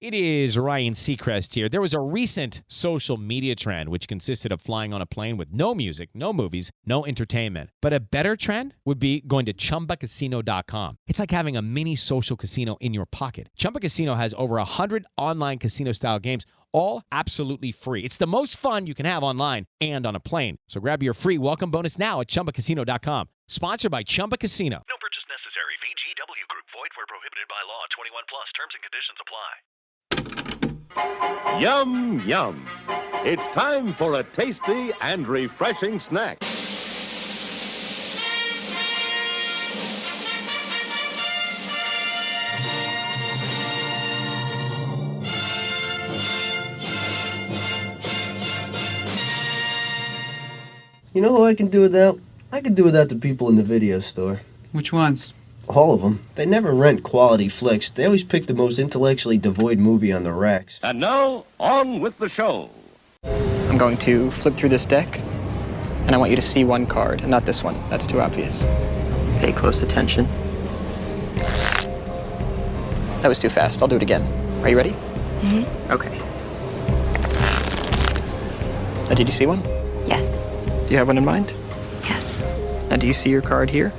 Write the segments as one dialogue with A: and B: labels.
A: It is Ryan Seacrest here. There was a recent social media trend which consisted of flying on a plane with no music, no movies, no entertainment. But a better trend would be going to ChumbaCasino.com. It's like having a mini social casino in your pocket. Chumba Casino has over 100 online casino-style games, all absolutely free. It's the most fun you can have online and on a plane. So grab your free welcome bonus now at ChumbaCasino.com. Sponsored by Chumba Casino.
B: No purchase necessary. VGW Group. Void where prohibited by law. 21 plus. Terms and conditions apply.
C: Yum, yum. It's time for a tasty and refreshing snack.
D: You know who I can do without? I can do without the people in the video store.
E: Which ones?
D: All of them. They never rent quality flicks. They always pick the most intellectually devoid movie on the racks.
C: And now, on with the show.
F: I'm going to flip through this deck, and I want you to see one card, and not this one. That's too obvious. Pay close attention. That was too fast. I'll do it again. Are you ready?
G: Mm-hmm.
F: Okay. Now, did you see one?
G: Yes.
F: Do you have one in mind?
G: Yes.
F: Now, do you see your card here?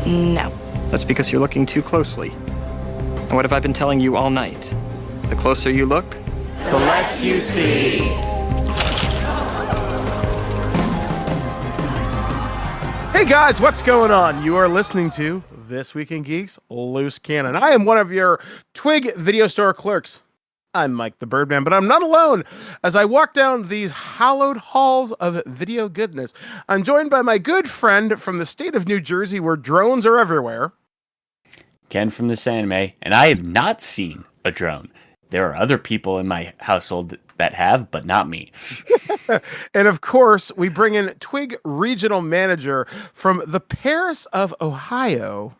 G: No.
F: That's because you're looking too closely. And what have I been telling you all night? The closer you look, the less you see.
H: Hey guys, what's going on? You are listening to This Week in Geeks Loose Cannon. I am one of your Twig video store clerks. I'm Mike the Birdman, but I'm not alone. As I walk down these hallowed halls of video goodness, I'm joined by my good friend from the state of New Jersey where drones are everywhere.
I: Ken from this anime, and I have not seen a drone. There are other people in my household that have, but not me.
H: And of course, we bring in Twig Regional Manager from the Paris of Ohio,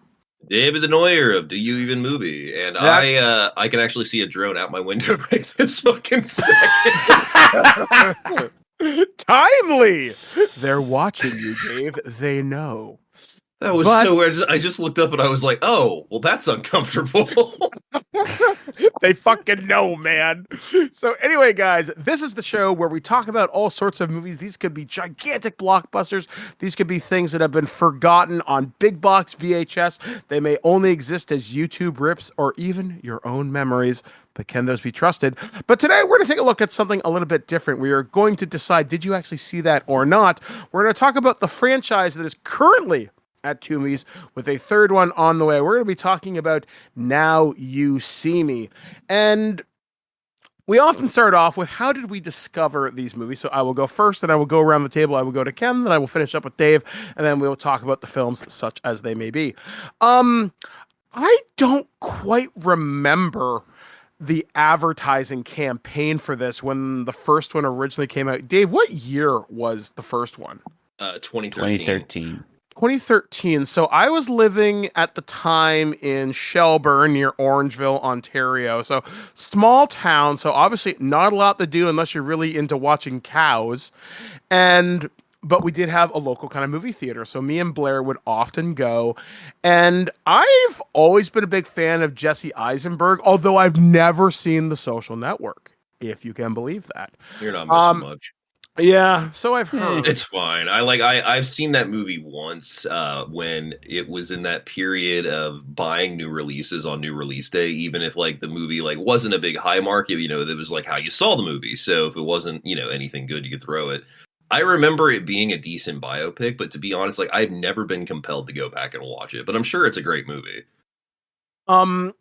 J: David Denoyer of Do You Even Movie, and I can actually see a drone out my window right this fucking second.
H: Timely! They're watching you, Dave. They know.
J: That was so weird. I just looked up and I was like, oh, well, that's uncomfortable.
H: They fucking know, man. So anyway, guys, this is the show where we talk about all sorts of movies. These could be gigantic blockbusters. These could be things that have been forgotten on big box VHS. They may only exist as YouTube rips or even your own memories. But can those be trusted? But today we're going to take a look at something a little bit different. We are going to decide, did you actually see that or not? We're going to talk about the franchise that is currently at two movies with a third one on the way. We're going to be talking about Now You See Me. And we often start off with how did we discover these movies? So I will go first, and I will go around the table. I will go to Ken, then I will finish up with Dave, and then we will talk about the films such as they may be. I don't quite remember the advertising campaign for this when the first one originally came out. Dave, what year was the first one?
J: 2013.
H: 2013. So I was living at the time in Shelburne near Orangeville, Ontario. So small town. So obviously not a lot to do unless you're really into watching cows. But we did have a local kind of movie theater. So me and Blair would often go. And I've always been a big fan of Jesse Eisenberg, although I've never seen The Social Network, if you can believe that.
J: You're not missing much.
H: Yeah, so I've heard.
J: It's fine. I've seen that movie once when it was in that period of buying new releases on new release day, even if like the movie like wasn't a big high mark, you know, that was like how you saw the movie. So if it wasn't, you know, anything good, you could throw it. I remember it being a decent biopic, but to be honest, like I've never been compelled to go back and watch it, but I'm sure it's a great movie.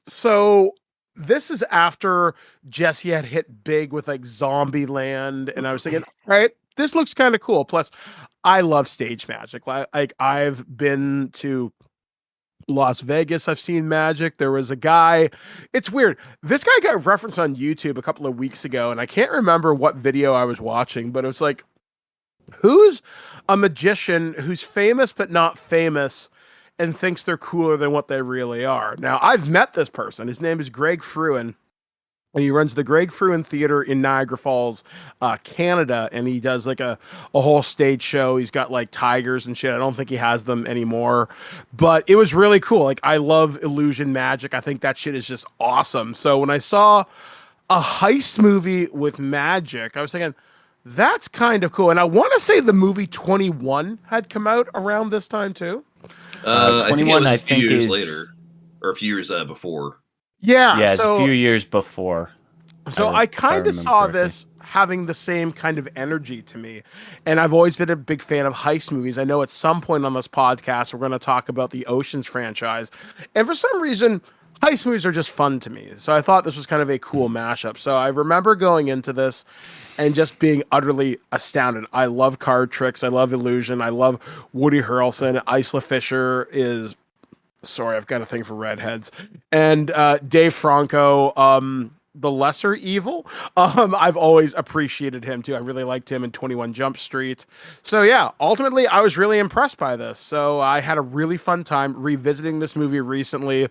H: So this is after Jesse had hit big with like Zombieland, and I was thinking, all right, this looks kind of cool. Plus, I love stage magic. Like I've been to Las Vegas. I've seen magic. There was a guy. It's weird. This guy got referenced on YouTube a couple of weeks ago, and I can't remember what video I was watching, but it was like, who's a magician who's famous but not famous and thinks they're cooler than what they really are? Now, I've met this person. His name is Greg Fruin. And he runs the Greg Fruin Theater in Niagara Falls, Canada, and he does like a whole stage show. He's got like tigers and shit. I don't think he has them anymore, but it was really cool. Like, I love illusion magic. I think that shit is just awesome. So when I saw a heist movie with magic, I was thinking, that's kind of cool. And I want to say the movie 21 had come out around this time too.
I: 21,
J: I think it was a few years
I: is
J: later, or a few years before.
H: Yeah,
I: yeah, it's
H: so
I: a few years before.
H: So I kind of saw this having the same kind of energy to me. And I've always been a big fan of heist movies. I know at some point on this podcast, we're going to talk about the Oceans franchise. And for some reason, heist movies are just fun to me. So I thought this was kind of a cool mashup. So I remember going into this and just being utterly astounded. I love card tricks. I love illusion. I love Woody Harrelson. Isla Fisher is... Sorry, I've got a thing for redheads. And Dave Franco, the lesser evil. I've always appreciated him too. I really liked him in 21 Jump Street. So yeah, ultimately I was really impressed by this. So I had a really fun time revisiting this movie recently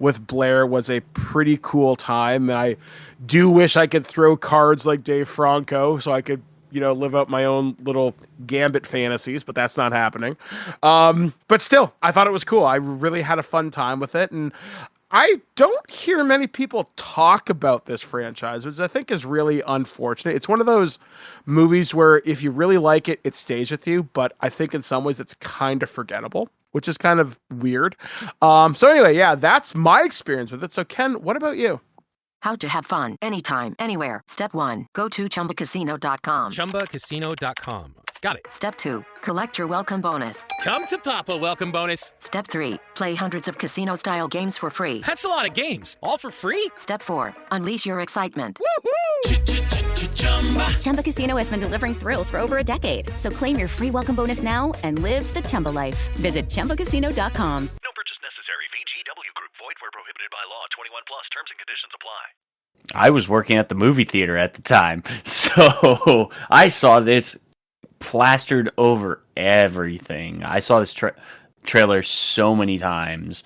H: with Blair. Was a pretty cool time. And I do wish I could throw cards like Dave Franco so I could, live out my own little Gambit fantasies, but that's not happening. But still, I thought it was cool. I really had a fun time with it. And I don't hear many people talk about this franchise, which I think is really unfortunate. It's one of those movies where if you really like it, it stays with you. But I think in some ways it's kind of forgettable, which is kind of weird. So anyway, yeah, that's my experience with it. So Ken, what about you?
E: How to have fun anytime, anywhere. Step 1. Go to ChumbaCasino.com.
K: ChumbaCasino.com. Got it.
E: Step 2. Collect your welcome bonus.
K: Come to Papa welcome bonus.
E: Step 3. Play hundreds of casino-style games for free.
K: That's a lot of games. All for free?
E: Step 4. Unleash your excitement.
L: Chumba Casino has been delivering thrills for over a decade. So claim your free welcome bonus now and live the Chumba life. Visit ChumbaCasino.com.
B: No purchase necessary. VGW Group. Void where prohibited by law. 21 plus. Terms and conditions apply.
I: I was working at the movie theater at the time, so I saw this plastered over everything. I saw this trailer so many times,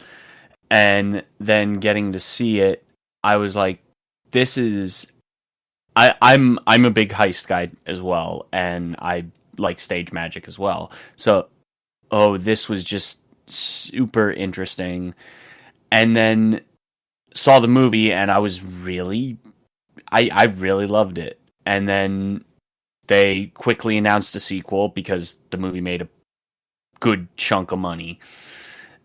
I: and then getting to see it, I was like, "This is." I'm a big heist guy as well, and I like stage magic as well. So, this was just super interesting, and then saw the movie and I was really, I really loved it. And then they quickly announced a sequel because the movie made a good chunk of money.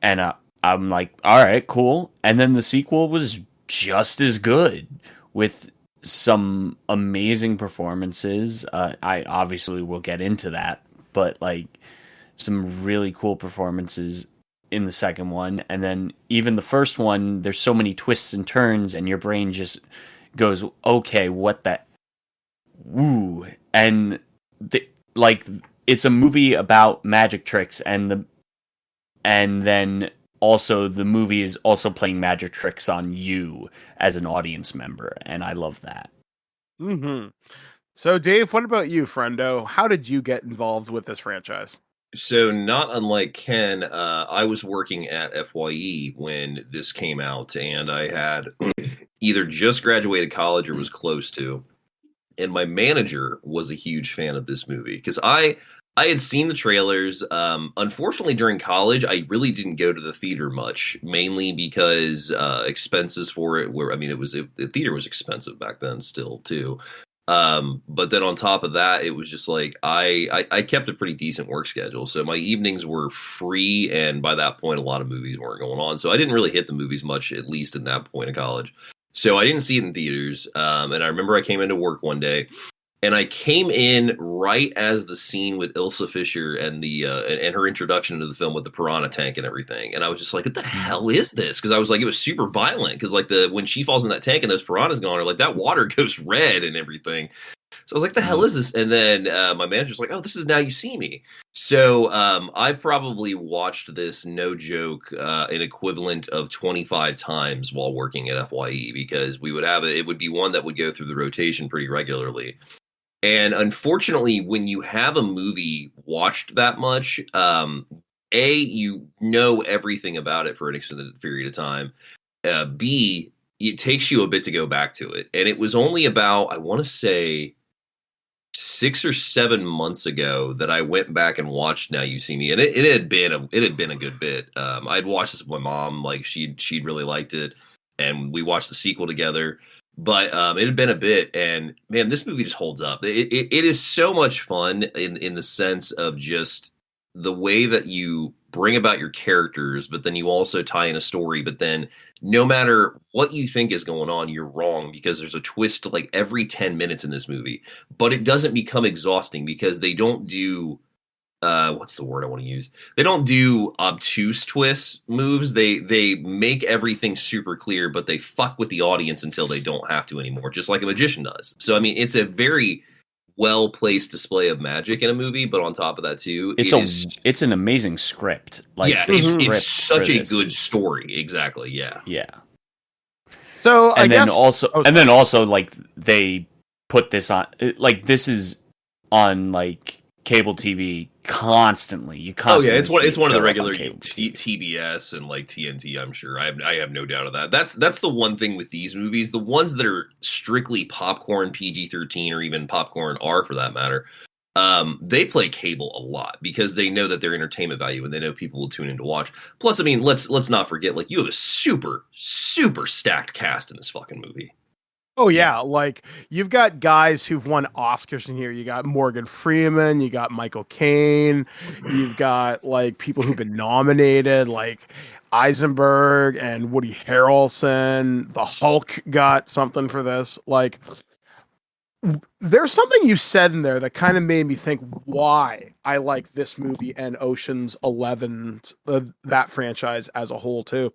I: And I'm like, all right, cool. And then the sequel was just as good with some amazing performances. I obviously will get into that, but like some really cool performances in the second one. And then even the first one, there's so many twists and turns and your brain just goes, okay, what the woo. And it's a movie about magic tricks, and then also the movie is also playing magic tricks on you as an audience member, and I love that.
H: So Dave, what about you, friendo? How did you get involved with this franchise?
J: So not unlike Ken, I was working at FYE when this came out, and I had either just graduated college or was close to. And my manager was a huge fan of this movie because I had seen the trailers. Unfortunately, during college, I really didn't go to the theater much, mainly because expenses for it were. I mean, the theater was expensive back then, still too. But then on top of that, it was just like I kept a pretty decent work schedule. So my evenings were free. And by that point, a lot of movies weren't going on. So I didn't really hit the movies much, at least in that point of college. So I didn't see it in theaters. And I remember I came into work one day and I came in right as the scene with Ilsa Fisher and and her introduction to the film with the piranha tank and everything. And I was just like, what the hell is this? Because I was like, it was super violent. Because like when she falls in that tank and those piranhas go on her, like that water goes red and everything. So I was like, the hell is this? And then my manager's like, oh, this is Now You See Me. So I probably watched this, no joke, an equivalent of 25 times while working at FYE, because we would have it would be one that would go through the rotation pretty regularly. And unfortunately, when you have a movie watched that much, A, you know everything about it for an extended period of time. B, it takes you a bit to go back to it. And it was only about, I want to say, 6 or 7 months ago that I went back and watched Now You See Me, and it had been a good bit. I'd watched this with my mom, like she'd really liked it, and we watched the sequel together. But it had been a bit, and man, this movie just holds up. It is so much fun in the sense of just the way that you bring about your characters, but then you also tie in a story. But then no matter what you think is going on, you're wrong, because there's a twist like every 10 minutes in this movie. But it doesn't become exhausting because they don't do what's the word I want to use? They don't do obtuse twist moves. They make everything super clear, but they fuck with the audience until they don't have to anymore, just like a magician does. So I mean, it's a very well placed display of magic in a movie, but on top of that too,
I: it's an amazing script. Like,
J: yeah, it's such a good story. Exactly. Yeah.
I: Yeah.
H: So
I: and then also like they put this on, like this is on like cable TV constantly. You constantly.
J: Oh yeah, it's one of the regular TBS and like TNT. I'm sure. I have no doubt of that. That's the one thing with these movies. The ones that are strictly popcorn, PG-13, or even popcorn R for that matter. They play cable a lot because they know that they're entertainment value and they know people will tune in to watch. Plus, I mean, let's not forget, like, you have a super stacked cast in this fucking movie.
H: Oh yeah, like you've got guys who've won Oscars in here. You got Morgan Freeman, you got Michael Caine, you've got like people who've been nominated, like Eisenberg and Woody Harrelson. The Hulk got something for this. Like, there's something you said in there that kind of made me think why I like this movie and Ocean's 11, that franchise as a whole too.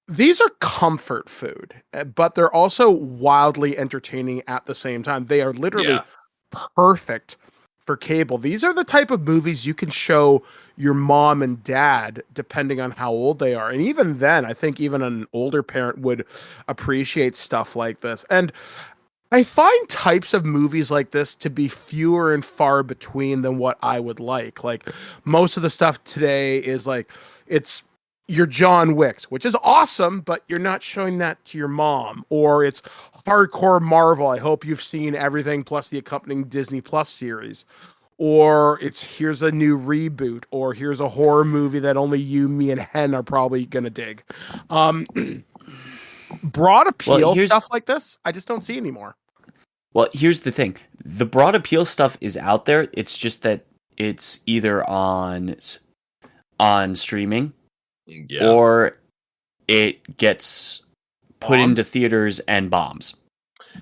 H: These are comfort food, but they're also wildly entertaining at the same time. They are literally perfect for cable. These are the type of movies you can show your mom and dad, depending on how old they are. And even then, I think even an older parent would appreciate stuff like this. And I find types of movies like this to be fewer and far between than what I would like. Like, most of the stuff today is like, it's your John Wicks, which is awesome, but you're not showing that to your mom. Or it's hardcore Marvel. I hope you've seen everything plus the accompanying Disney Plus series. Or it's here's a new reboot, or here's a horror movie that only you, me, and Hen are probably gonna dig. Broad appeal stuff like this, I just don't see anymore.
I: Well, here's the thing. The broad appeal stuff is out there. It's just that it's either on streaming, or it gets put into theaters and bombs.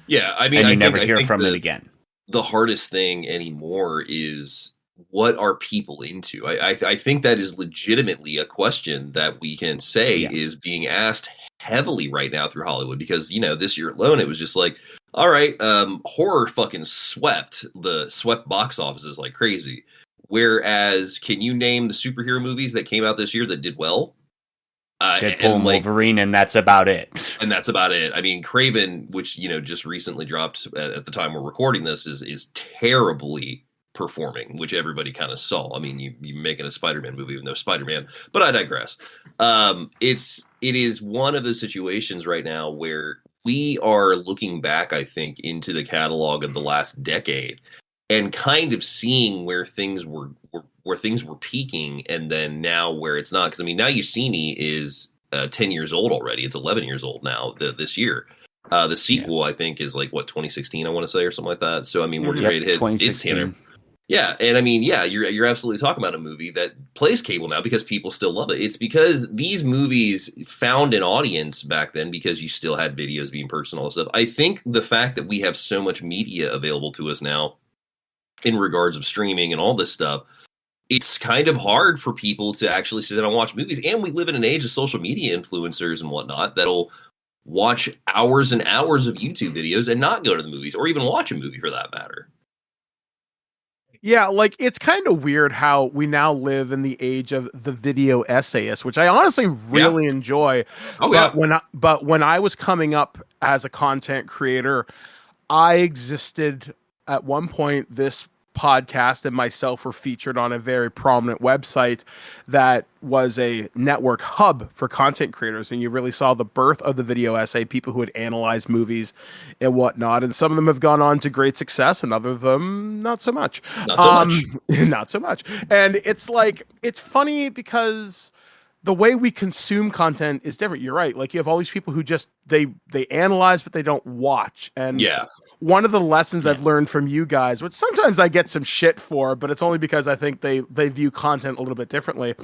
J: Yeah, I mean,
I: and you
J: I
I: never
J: think,
I: hear from it again.
J: The hardest thing anymore is, what are people into? I think that is legitimately a question that we can say is being asked heavily right now through Hollywood, because, this year alone, it was just like, all right, horror fucking swept box offices like crazy. Whereas, can you name the superhero movies that came out this year that did well?
I: Deadpool and Wolverine, and that's about it.
J: And that's about it. I mean, Kraven, which, just recently dropped at the time we're recording this, is terribly performing, which everybody kind of saw. I mean, you making a Spider-Man movie with no Spider-Man, but I digress. It is one of those situations right now where we are looking back, I think, into the catalog of the last decade and kind of seeing where things were peaking, and then now where it's not. Because I mean, Now You See Me is 10 years old already. It's 11 years old now this year. The sequel, I think, is like 2016, I want to say, or something like that. So I mean, we're ready to hit 2016. Yeah, and I mean, you're absolutely talking about a movie that plays cable now because people still love it. It's because these movies found an audience back then because you still had videos being purchased and all this stuff. I think the fact that we have so much media available to us now in regards of streaming and all this stuff, it's kind of hard for people to actually sit down and watch movies. And we live in an age of social media influencers and whatnot that'll watch hours and hours of YouTube videos and not go to the movies or even watch a movie for that matter.
H: Yeah, like, it's kind of weird how we now live in the age of the video essayist, which I honestly really enjoy. But when I was coming up as a content creator, I existed at one point. This podcast and myself were featured on a very prominent website that was a network hub for content creators, and you really saw the birth of the video essay, people who had analyzed movies and whatnot, and some of them have gone on to great success and other of them not so much. Not so much. And it's like, it's funny because the way we consume content is different. You're right. Like, you have all these people who just they analyze, but they don't watch. And one of the lessons I've learned from you guys, which sometimes I get some shit for, but it's only because I think they view content a little bit differently,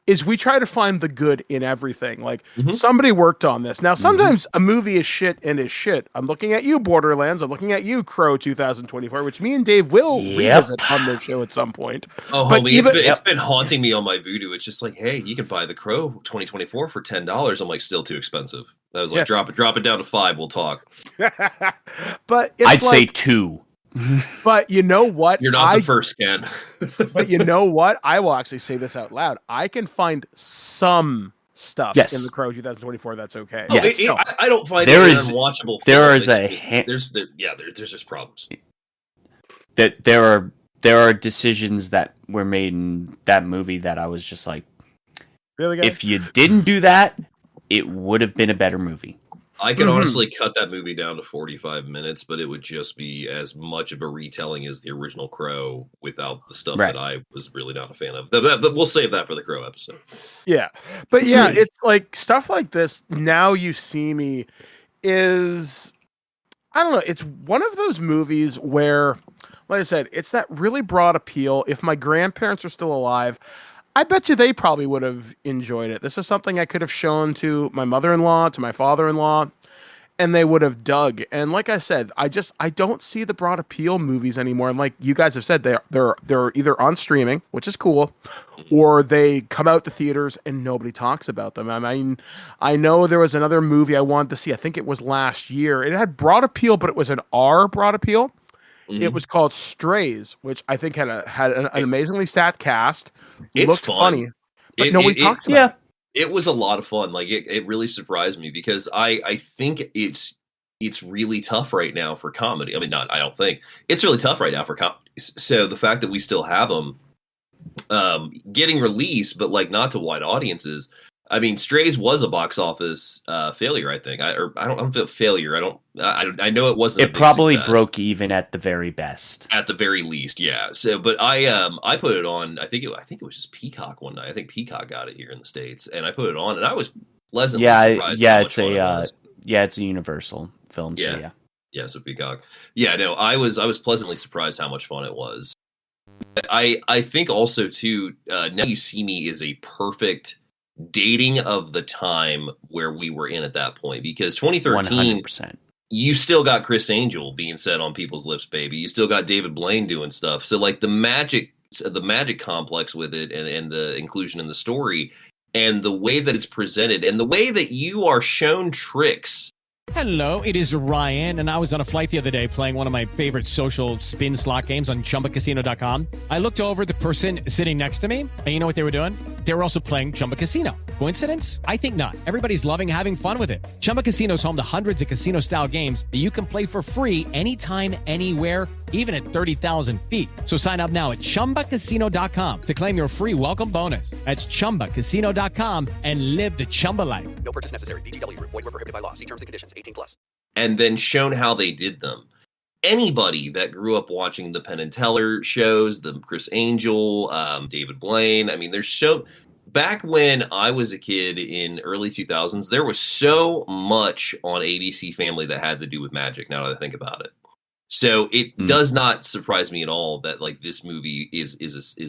H: is we try to find the good in everything. Like, somebody worked on this. Now, sometimes a movie is shit and is shit. I'm looking at you, Borderlands. I'm looking at you, Crow 2024, which me and Dave will revisit on this show at some point.
J: Oh,
H: but
J: homie, it's been haunting me on my Voodoo. It's just like, hey, you can buy the Crow 2024 for $10. I'm like, still too expensive. I was like, drop it down to $5. We'll talk.
H: But it's
I: I'd say $2.
H: But you know what?
J: You're not the first, Ken.
H: But you know what? I will actually say this out loud. I can find some stuff in the Crow 2024 that's okay.
I: Yes.
J: I don't find it unwatchable.
I: There's
J: just problems.
I: That there are decisions that were made in that movie that I was just like,
H: really, guys?
I: If you didn't do that, it would have been a better movie.
J: I could honestly cut that movie down to 45 minutes, but it would just be as much of a retelling as the original Crow without the stuff that I was really not a fan of. We'll save that for the Crow episode.
H: Yeah. But yeah, it's like stuff like this, Now You See Me, is, I don't know, it's one of those movies where, like I said, it's that really broad appeal. If my grandparents are still alive, I bet you they probably would have enjoyed it. This is something I could have shown to my mother-in-law, to my father-in-law, and they would have dug. And like I said, I don't see the broad appeal movies anymore. And like you guys have said, they're either on streaming, which is cool, or they come out to theaters and nobody talks about them. I mean, I know there was another movie I wanted to see. I think it was last year. It had broad appeal, but it was an R broad appeal. It was called Strays, which I think had an amazingly stat cast. It looked funny, but nobody talks about it.
J: It was a lot of fun. Like, it really surprised me because I think it's really tough right now for comedy. I mean, I don't think. It's really tough right now for comedy. So the fact that we still have them getting released, but like not to wide audiences. I mean, Strays was a box office failure. I think. I don't feel failure. I know it wasn't.
I: It probably broke even at the very best.
J: At the very least, yeah. So, but I put it on. I think it was just Peacock one night. I think Peacock got it here in the States, and I put it on, and I was pleasantly surprised.
I: It's a Universal film. So
J: yeah. So Peacock. Yeah, no, I was pleasantly surprised how much fun it was. I think also too. Now You See Me is a perfect dating of the time where we were in at that point, because 2013
I: 100%.
J: You still got Chris Angel being said on people's lips, baby. You still got David Blaine doing stuff. So like the magic complex with it, and the inclusion in the story, and the way that it's presented, and the way that you are shown tricks.
A: Hello, it is Ryan, and I was on a flight the other day playing one of my favorite social spin slot games on ChumbaCasino.com. I looked over at the person sitting next to me, and you know what they were doing? They were also playing Chumba Casino. Coincidence? I think not. Everybody's loving having fun with it. Chumba Casino is home to hundreds of casino-style games that you can play for free anytime, anywhere, even at 30,000 feet. So sign up now at ChumbaCasino.com to claim your free welcome bonus. That's ChumbaCasino.com and live the Chumba life.
K: No purchase necessary. VGW. Void where prohibited by law. See terms and conditions. 18+.
J: And then shown how they did them. Anybody that grew up watching the Penn and Teller shows, the Chris Angel, David Blaine. I mean, there's so... Back when I was a kid in early 2000s, there was so much on ABC Family that had to do with magic, now that I think about it. So it does not surprise me at all that like this movie is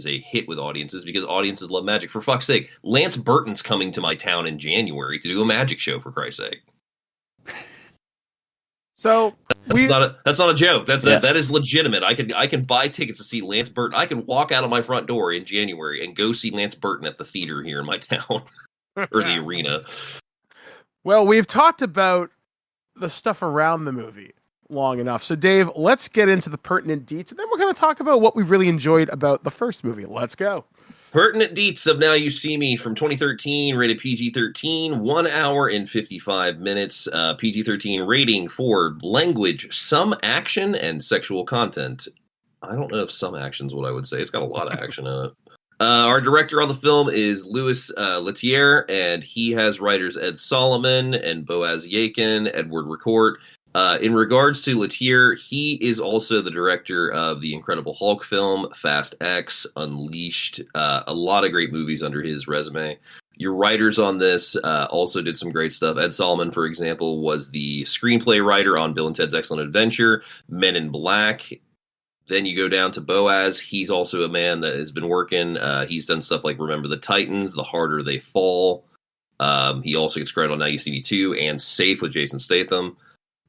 J: a hit with audiences, because audiences love magic. For fuck's sake, Lance Burton's coming to my town in January to do a magic show, for Christ's sake.
H: So
J: that's not a joke. That is legitimate. I can buy tickets to see Lance Burton. I can walk out of my front door in January and go see Lance Burton at the theater here in my town or the arena.
H: Well, we've talked about the stuff around the movie long enough. So Dave, let's get into the pertinent deets, and then we're going to talk about what we really enjoyed about the first movie. Let's go.
J: Pertinent deets of Now You See Me from 2013, rated PG-13, 1 hour and 55 minutes. PG-13 rating for language, some action, and sexual content. I don't know if some action's what I would say. It's got a lot of action in it. Our director on the film is Louis Leterrier, and he has writers Ed Solomon and Boaz Yakin, Edward Ricourt. In regards to Leterrier, he is also the director of the Incredible Hulk film, Fast X, Unleashed, a lot of great movies under his resume. Your writers on this also did some great stuff. Ed Solomon, for example, was the screenplay writer on Bill and Ted's Excellent Adventure, Men in Black. Then you go down to Boaz. He's also a man that has been working. He's done stuff like Remember the Titans, The Harder They Fall. He also gets credit on Now You See Me 2 and Safe with Jason Statham.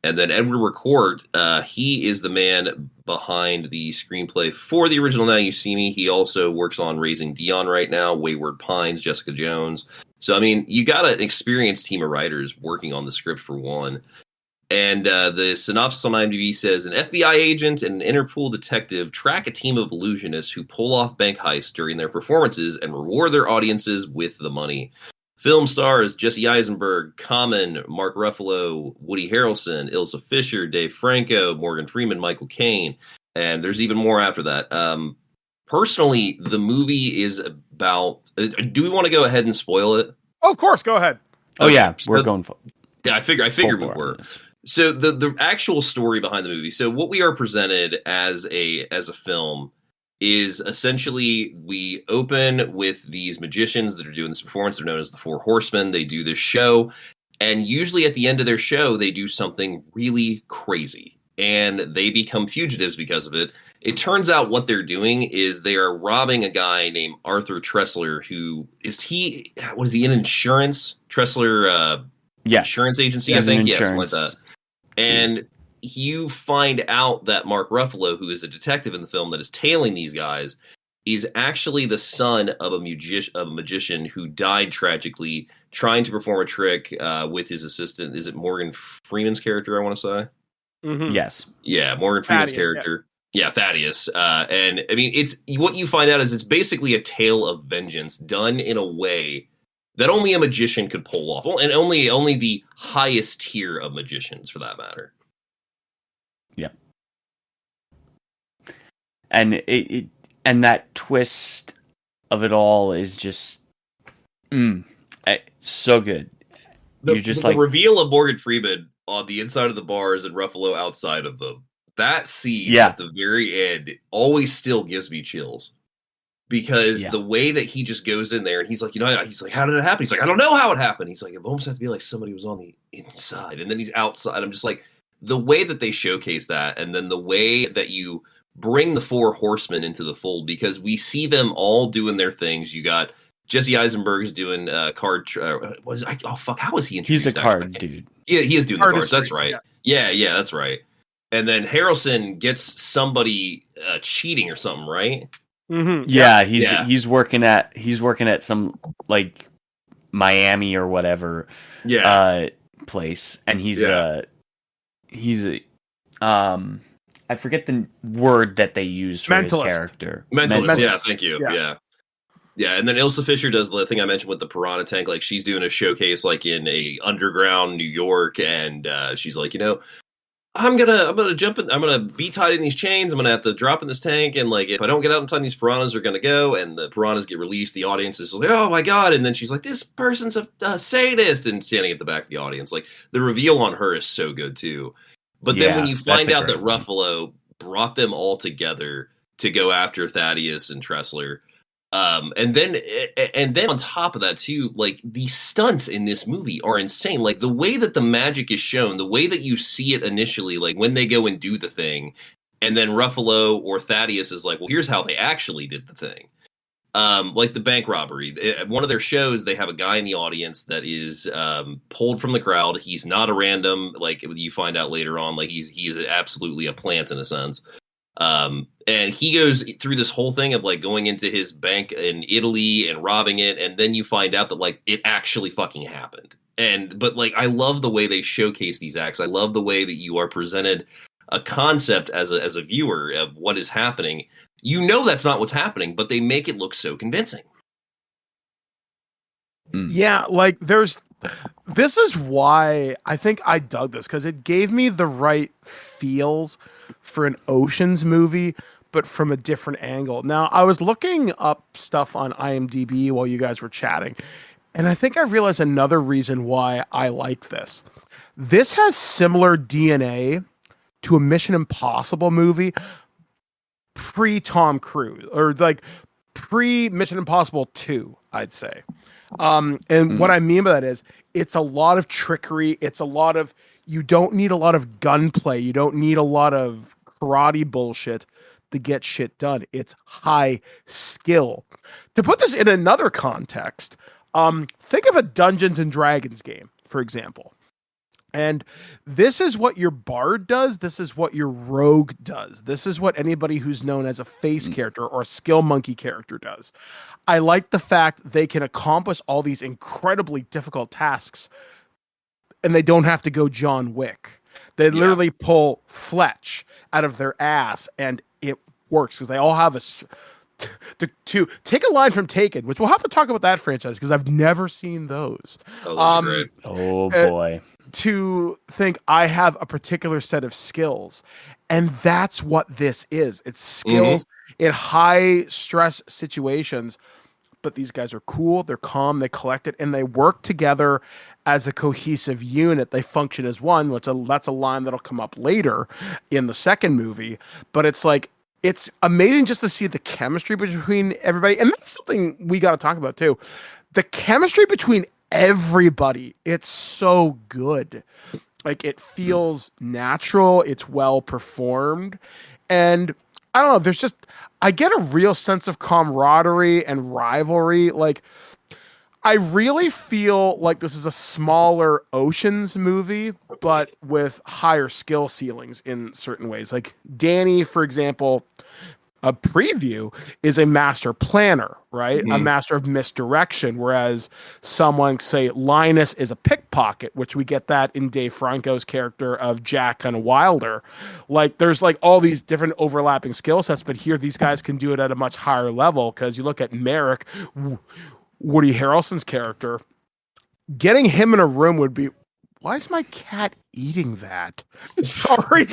J: And then Edward Ricourt, he is the man behind the screenplay for the original Now You See Me. He also works on Raising Dion right now, Wayward Pines, Jessica Jones. So, I mean, you got an experienced team of writers working on the script for one. And the synopsis on IMDb says, an FBI agent and an Interpol detective track a team of illusionists who pull off bank heists during their performances and reward their audiences with the money. Film stars Jesse Eisenberg, Common, Mark Ruffalo, Woody Harrelson, Ilsa Fisher, Dave Franco, Morgan Freeman, Michael Caine, and there's even more after that. Personally, the movie is about... do we want to go ahead and spoil it?
H: Oh, of course, go ahead.
I: Oh, yeah, we're going for...
J: Yeah, I figured we were. So the actual story behind the movie. So what we are presented as a film is essentially we open with these magicians that are doing this performance. They're known as the Four Horsemen. They do this show, and usually at the end of their show, they do something really crazy, and they become fugitives because of it. It turns out what they're doing is they are robbing a guy named Arthur Tressler, who is what is he in insurance? Tressler, insurance agency, I think. Yeah, something like that. And you find out that Mark Ruffalo, who is a detective in the film that is tailing these guys, is actually the son of a magician who died tragically trying to perform a trick with his assistant. Is it Morgan Freeman's character, I want to say?
H: Mm-hmm.
I: Yes.
J: Yeah, Morgan Freeman's character. Yeah, Thaddeus. And I mean, it's what you find out is it's basically a tale of vengeance done in a way that only a magician could pull off, and only the highest tier of magicians, for that matter.
I: Yeah, and and that twist of it all is just so good.
J: The reveal of Morgan Freeman on the inside of the bars and Ruffalo outside of them. That scene at the very end always still gives me chills. Because the way that he just goes in there and he's like, he's like, how did it happen? He's like, I don't know how it happened. He's like, it almost has to be like somebody was on the inside. And then he's outside. I'm just like, the way that they showcase that, and then the way that you bring the Four Horsemen into the fold, because we see them all doing their things. You got Jesse Eisenberg's doing card. How is he introduced?
I: He's a card dude.
J: Yeah, he is doing the cards. That's right.
H: Yeah,
J: that's right. And then Harrelson gets somebody cheating or something, right?
H: Mm-hmm.
I: Yeah, he's working at some like Miami or whatever place, and he's I forget the word that they use for his character.
J: Mentalist. Yeah, thank you. Yeah, and then Ilsa Fisher does the thing I mentioned with the piranha tank. Like, she's doing a showcase like in a underground New York, and she's like, I'm gonna jump in. I'm gonna be tied in these chains. I'm gonna have to drop in this tank, and like if I don't get out in time, these piranhas are gonna go, and the piranhas get released. The audience is like, "Oh my god!" And then she's like, "This person's a sadist," and standing at the back of the audience. Like, the reveal on her is so good too. But then when you find out that Ruffalo brought them all together to go after Thaddeus and Tressler. And then on top of that too, like the stunts in this movie are insane. Like the way that the magic is shown, the way that you see it initially, like when they go and do the thing, and then Ruffalo or Thaddeus is like, well, here's how they actually did the thing. Like the bank robbery. At one of their shows, they have a guy in the audience that is pulled from the crowd. He's not a random, like you find out later on, like he's absolutely a plant in a sense. And he goes through this whole thing of like going into his bank in Italy and robbing it, and then you find out that like it actually fucking happened. But like I love the way they showcase these acts. I love the way that you are presented a concept as a viewer of what is happening. That's not what's happening, but they make it look so convincing.
H: Yeah, like this is why I think I dug this, because it gave me the right feels for an Ocean's movie, but from a different angle. Now, I was looking up stuff on IMDb while you guys were chatting, and I think I realized another reason why I like this. This has similar DNA to a Mission Impossible movie pre-Tom Cruise, or like pre-Mission Impossible 2, I'd say. And what I mean by that is it's a lot of trickery. It's a lot of, you don't need a lot of gunplay. You don't need a lot of karate bullshit to get shit done. It's high skill. To put this in another context, think of a Dungeons and Dragons game, for example. And this is what your bard does. This is what your rogue does. This is what anybody who's known as a face character or a skill monkey character does. I like the fact they can accomplish all these incredibly difficult tasks and they don't have to go John Wick. They literally pull Fletch out of their ass and it works because they all have to take a line from Taken, which we'll have to talk about that franchise because I've never seen those.
J: Oh, those are great.
I: Oh boy.
H: To think I have a particular set of skills. And that's what this is. It's skills in high stress situations. But these guys are cool, they're calm, they collect it, and they work together as a cohesive unit. They function as one, which that's a line that'll come up later in the second movie. But it's like, it's amazing just to see the chemistry between everybody. And that's something we got to talk about too. The chemistry between everybody, it's so good. Like, it feels natural, it's well performed. And I don't know, there's just, I get a real sense of camaraderie and rivalry. Like, I really feel like this is a smaller Ocean's movie, but with higher skill ceilings in certain ways. Like, Danny, for example, a preview is a master planner, right? A master of misdirection, whereas someone, say, Linus is a pickpocket, which we get that in Dave Franco's character of Jack kind of Wilder. Like, there's like all these different overlapping skill sets, but here these guys can do it at a much higher level because you look at Merrick, Woody Harrelson's character, getting him in a room would be, why is my cat eating that? Sorry.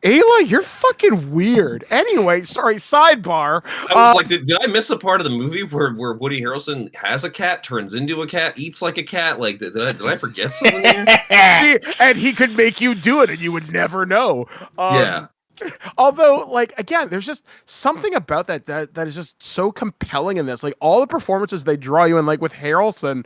H: Ayla, you're fucking weird. Anyway, sorry, sidebar.
J: I was like, did I miss a part of the movie where Woody Harrelson has a cat, turns into a cat, eats like a cat? Like, did I forget something here?
H: See, and he could make you do it and you would never know.
J: Yeah.
H: Although, like, again, there's just something about that is just so compelling in this. Like, all the performances they draw you in, like with Harrelson,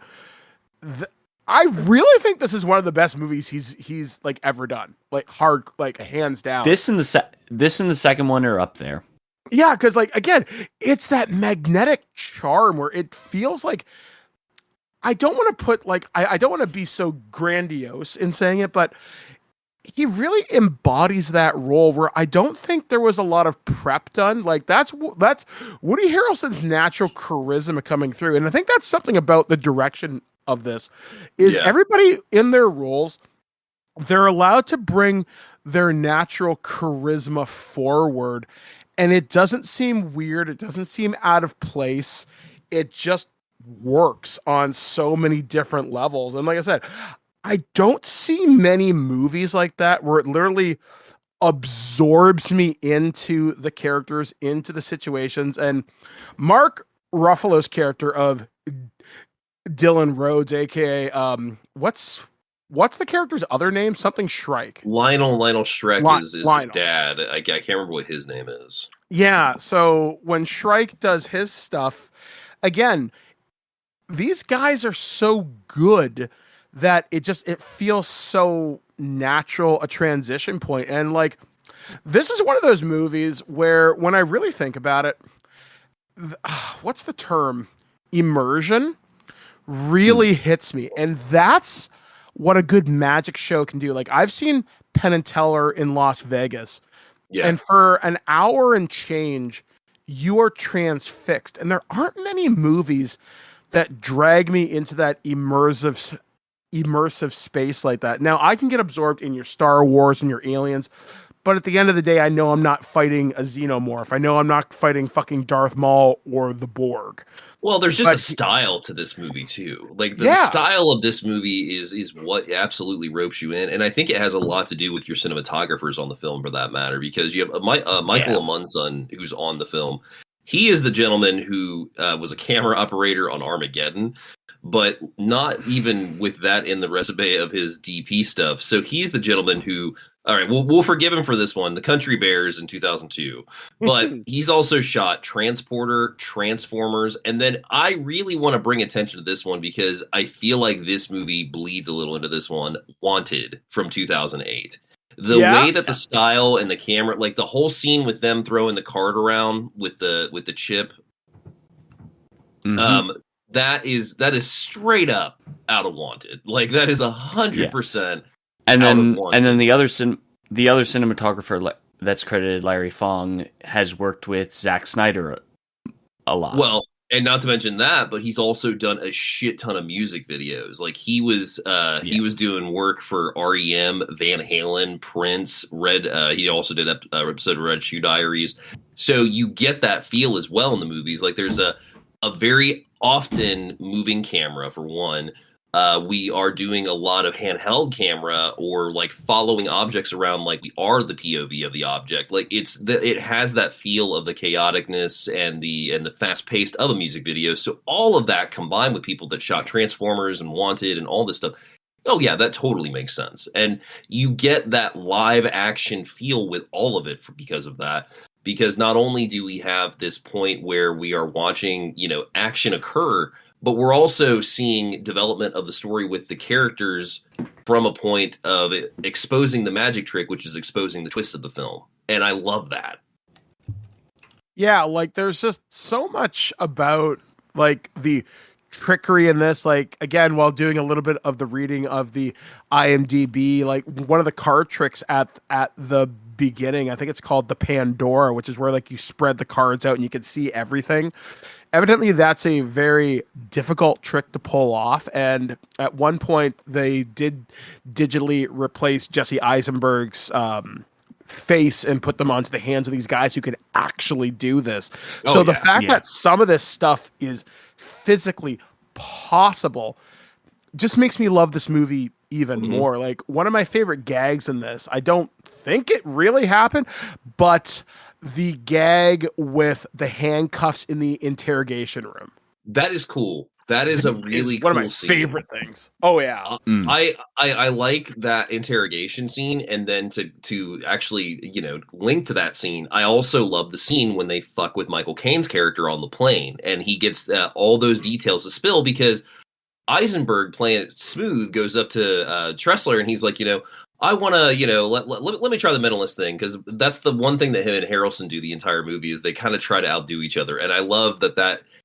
H: I really think this is one of the best movies he's like ever done. Like, hard, like, hands down.
I: This and the second one are up there.
H: Yeah, because, like, again, it's that magnetic charm where it feels like, I don't want to put, like, I don't want to be so grandiose in saying it, but he really embodies that role where I don't think there was a lot of prep done. Like, that's Woody Harrelson's natural charisma coming through. And I think that's something about the direction of this is everybody in their roles, they're allowed to bring their natural charisma forward. And it doesn't seem weird. It doesn't seem out of place. It just works on so many different levels. And like I said, I don't see many movies like that where it literally absorbs me into the characters, into the situations. And Mark Ruffalo's character of Dylan Rhodes, aka what's the character's other name? Something Shrike.
J: Lionel Shrek is his dad. I can't remember what his name is.
H: Yeah, so when Shrike does his stuff, again, these guys are so good that it feels so natural, a transition point. And like, this is one of those movies where when I really think about it, what's the term? Immersion really hits me. And that's what a good magic show can do. Like, I've seen Penn and Teller in Las Vegas, and for an hour and change, you are transfixed. And there aren't many movies that drag me into that immersive space like that. Now, I can get absorbed in your Star Wars and your Aliens, But at the end of the day, I know I'm not fighting a xenomorph. I know I'm not fighting fucking Darth Maul or the Borg.
J: Well, there's just a style to this movie too. Like the style of this movie is what absolutely ropes you in, and I think it has a lot to do with your cinematographers on the film, for that matter. Because you have Michael Amundsen, who's on the film. He is the gentleman who was a camera operator on Armageddon, but not even with that in the resume of his DP stuff. So he's the gentleman who. All right, we'll forgive him for this one, The Country Bears in 2002. But he's also shot Transporter, Transformers, and then I really want to bring attention to this one because I feel like this movie bleeds a little into this one, Wanted from 2008. The way that the style and the camera, like the whole scene with them throwing the card around with the chip, that is straight up out of Wanted. Like that is 100%.
I: And then the other cinematographer that's credited, Larry Fong, has worked with Zack Snyder a lot.
J: Well, and not to mention that, but he's also done a shit ton of music videos. Like he was doing work for REM, Van Halen, Prince, Red. He also did an episode of Red Shoe Diaries. So you get that feel as well in the movies. Like there's a very often moving camera for one. We are doing a lot of handheld camera or like following objects around like we are the POV of the object. Like it has that feel of the chaoticness and the fast paced of a music video. So all of that combined with people that shot Transformers and Wanted and all this stuff. Oh yeah, that totally makes sense. And you get that live action feel with all of it because of that. Because not only do we have this point where we are watching, action occur, but we're also seeing development of the story with the characters from a point of exposing the magic trick, which is exposing the twist of the film. And I love that.
H: Yeah, like there's just so much about like the trickery in this. Like again, while doing a little bit of the reading of the IMDb, like one of the card tricks at the beginning, I think it's called the Pandora, which is where like you spread the cards out and you can see everything. Evidently, that's a very difficult trick to pull off, and at one point, they did digitally replace Jesse Eisenberg's face and put them onto the hands of these guys who could actually do this. So the fact that some of this stuff is physically possible just makes me love this movie even more. Like, one of my favorite gags in this, I don't think it really happened, but the gag with the handcuffs in the interrogation room.
J: That is cool. That is a really cool
H: one of my
J: scene.
H: favorite things. Oh yeah.
J: I like that interrogation scene, and then to actually, link to that scene, I also love the scene when they fuck with Michael Caine's character on the plane, and he gets all those details to spill because Eisenberg, playing it smooth, goes up to Tressler and he's like, I want to, let me try the mentalist thing, because that's the one thing that him and Harrelson do the entire movie is they kind of try to outdo each other. And I love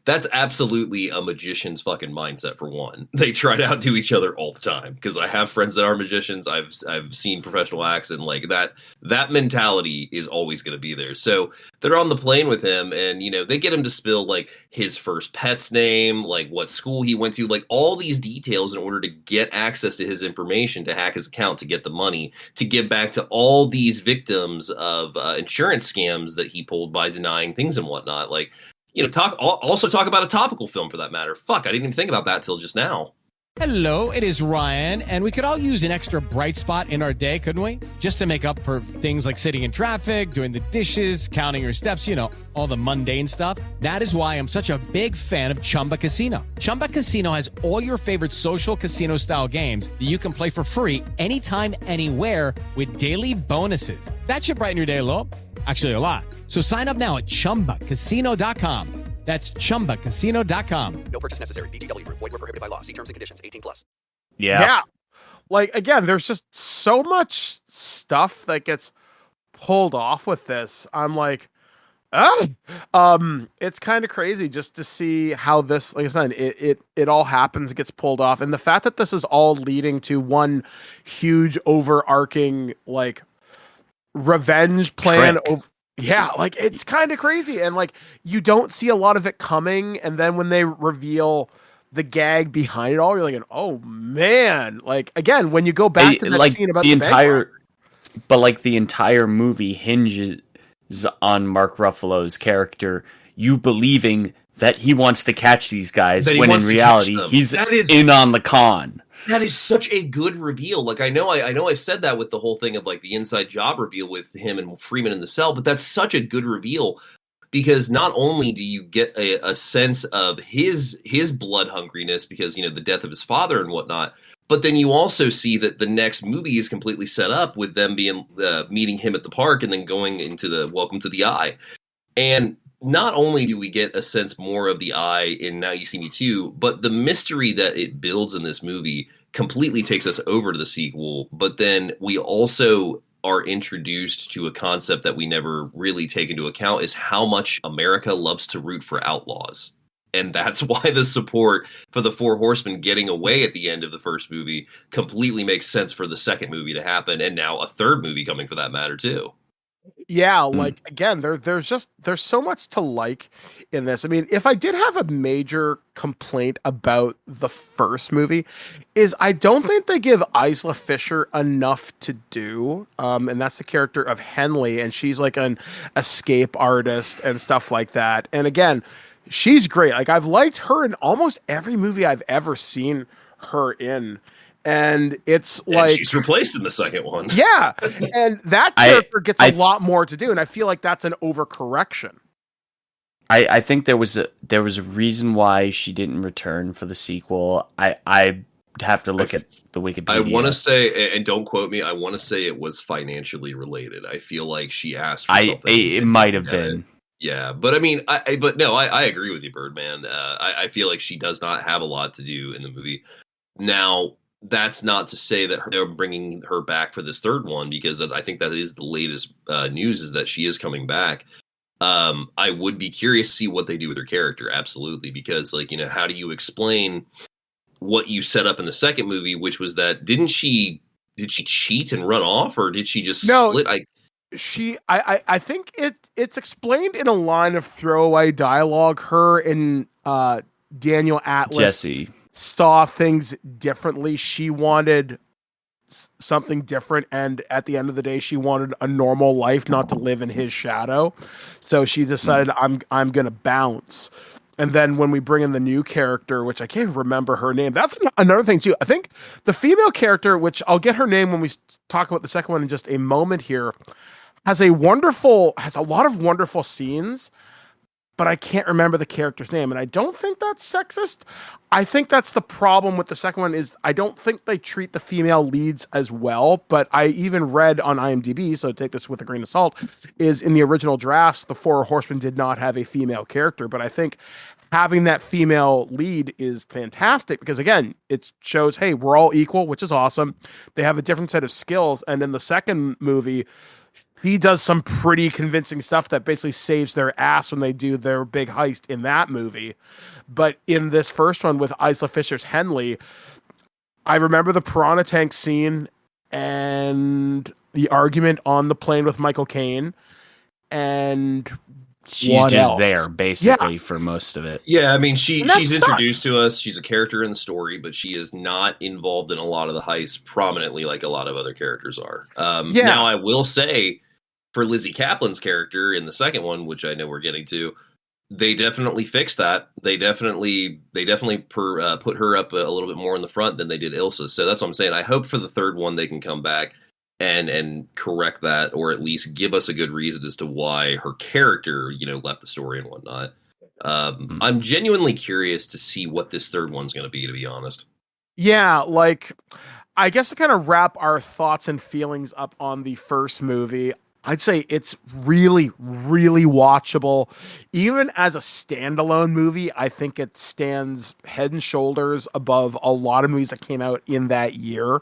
J: that's absolutely a magician's fucking mindset for one. They try to outdo each other all the time, because I have friends that are magicians. I've seen professional acts, and like that mentality is always going to be there. So they're on the plane with him, and they get him to spill like his first pet's name, like what school he went to, like all these details in order to get access to his information, to hack his account, to get the money, to give back to all these victims of insurance scams that he pulled by denying things and whatnot. Like, talk about a topical film for that matter. Fuck, I didn't even think about that till just now.
A: Hello, it is Ryan, and we could all use an extra bright spot in our day, couldn't we? Just to make up for things like sitting in traffic, doing the dishes, counting your steps, all the mundane stuff. That is why I'm such a big fan of Chumba Casino. Chumba Casino has all your favorite social casino-style games that you can play for free anytime, anywhere with daily bonuses. That should brighten your day a little. Actually, a lot. So sign up now at ChumbaCasino.com. That's ChumbaCasino.com.
K: No purchase necessary. VGW Group. Void where prohibited by law. See terms and conditions. 18+.
H: Yeah. Like, again, there's just so much stuff that gets pulled off with this. I'm like, it's kind of crazy just to see how this, like I said, it all happens, it gets pulled off. And the fact that this is all leading to one huge overarching, like, revenge plan over. Yeah, like it's kind of crazy, and like you don't see a lot of it coming, and then when they reveal the gag behind it all, you're like, oh man! Like again, when you go back to that scene about
I: like the entire movie hinges on Mark Ruffalo's character, you believing that he wants to catch these guys, when in reality he's in on the con.
J: That is such a good reveal. Like I know I said that with the whole thing of like the inside job reveal with him and Freeman in the cell, but that's such a good reveal because not only do you get a sense of his blood hungriness because, you know, the death of his father and whatnot, but then you also see that the next movie is completely set up with them being meeting him at the park and then going into the Welcome to the Eye. And not only do we get a sense more of the Eye in Now You See Me Too, but the mystery that it builds in this movie completely takes us over to the sequel. But then we also are introduced to a concept that we never really take into account is how much America loves to root for outlaws. And that's why the support for the Four Horsemen getting away at the end of the first movie completely makes sense for the second movie to happen. And now a third movie coming for that matter, too.
H: Yeah, like again, there's so much to like in this. I mean, if I did have a major complaint about the first movie, is I don't think they give Isla Fisher enough to do. And that's the character of Henley, and she's like an escape artist and stuff like that. And again, she's great. Like I've liked her in almost every movie I've ever seen her in. And it's like
J: she's replaced in the second one.
H: Yeah. And that character gets a lot more to do. And I feel like that's an overcorrection.
I: I think there was a reason why she didn't return for the sequel. I have to look at the Wikipedia.
J: I want to say, and don't quote me, I want to say it was financially related. I feel like she asked for something.
I: It might have been.
J: Yeah, but I mean, I agree with you, Birdman. I feel like she does not have a lot to do in the movie. Now, that's not to say that they're bringing her back for this third one, because I think that is the latest news is that she is coming back. I would be curious to see what they do with her character. Absolutely. Because like, you know, how do you explain what you set up in the second movie, which was that did she cheat and run off, or did she just split?
H: I think it's explained in a line of throwaway dialogue. Her and Daniel Atlas
I: Jesse
H: saw things differently. She wanted something different, and at the end of the day she wanted a normal life, not to live in his shadow. So she decided I'm gonna bounce. And then when we bring in the new character, which I can't even remember her name, that's another thing too. I think the female character, which I'll get her name when we talk about the second one in just a moment here, has a lot of wonderful scenes, but I can't remember the character's name. And I don't think that's sexist. I think that's the problem with the second one is I don't think they treat the female leads as well. But I even read on IMDb, so take this with a grain of salt, is in the original drafts, the Four Horsemen did not have a female character. But I think having that female lead is fantastic because, again, it shows, hey, we're all equal, which is awesome. They have a different set of skills. And in the second movie, he does some pretty convincing stuff that basically saves their ass when they do their big heist in that movie. But in this first one with Isla Fisher's Henley, I remember the piranha tank scene and the argument on the plane with Michael Caine. And
I: she's just there basically for most of it.
J: Yeah, I mean, she's introduced to us. She's a character in the story, but she is not involved in a lot of the heists prominently like a lot of other characters are. Now, I will say, for Lizzie Kaplan's character in the second one, which I know we're getting to, they definitely fixed that. They definitely put her up a little bit more in the front than they did Ilsa. So that's what I'm saying. I hope for the third one they can come back and correct that, or at least give us a good reason as to why her character, you know, left the story and whatnot. I'm genuinely curious to see what this third one's going to be honest.
H: Yeah, like, I guess to kind of wrap our thoughts and feelings up on the first movie, I'd say it's really, really watchable. Even as a standalone movie, I think it stands head and shoulders above a lot of movies that came out in that year.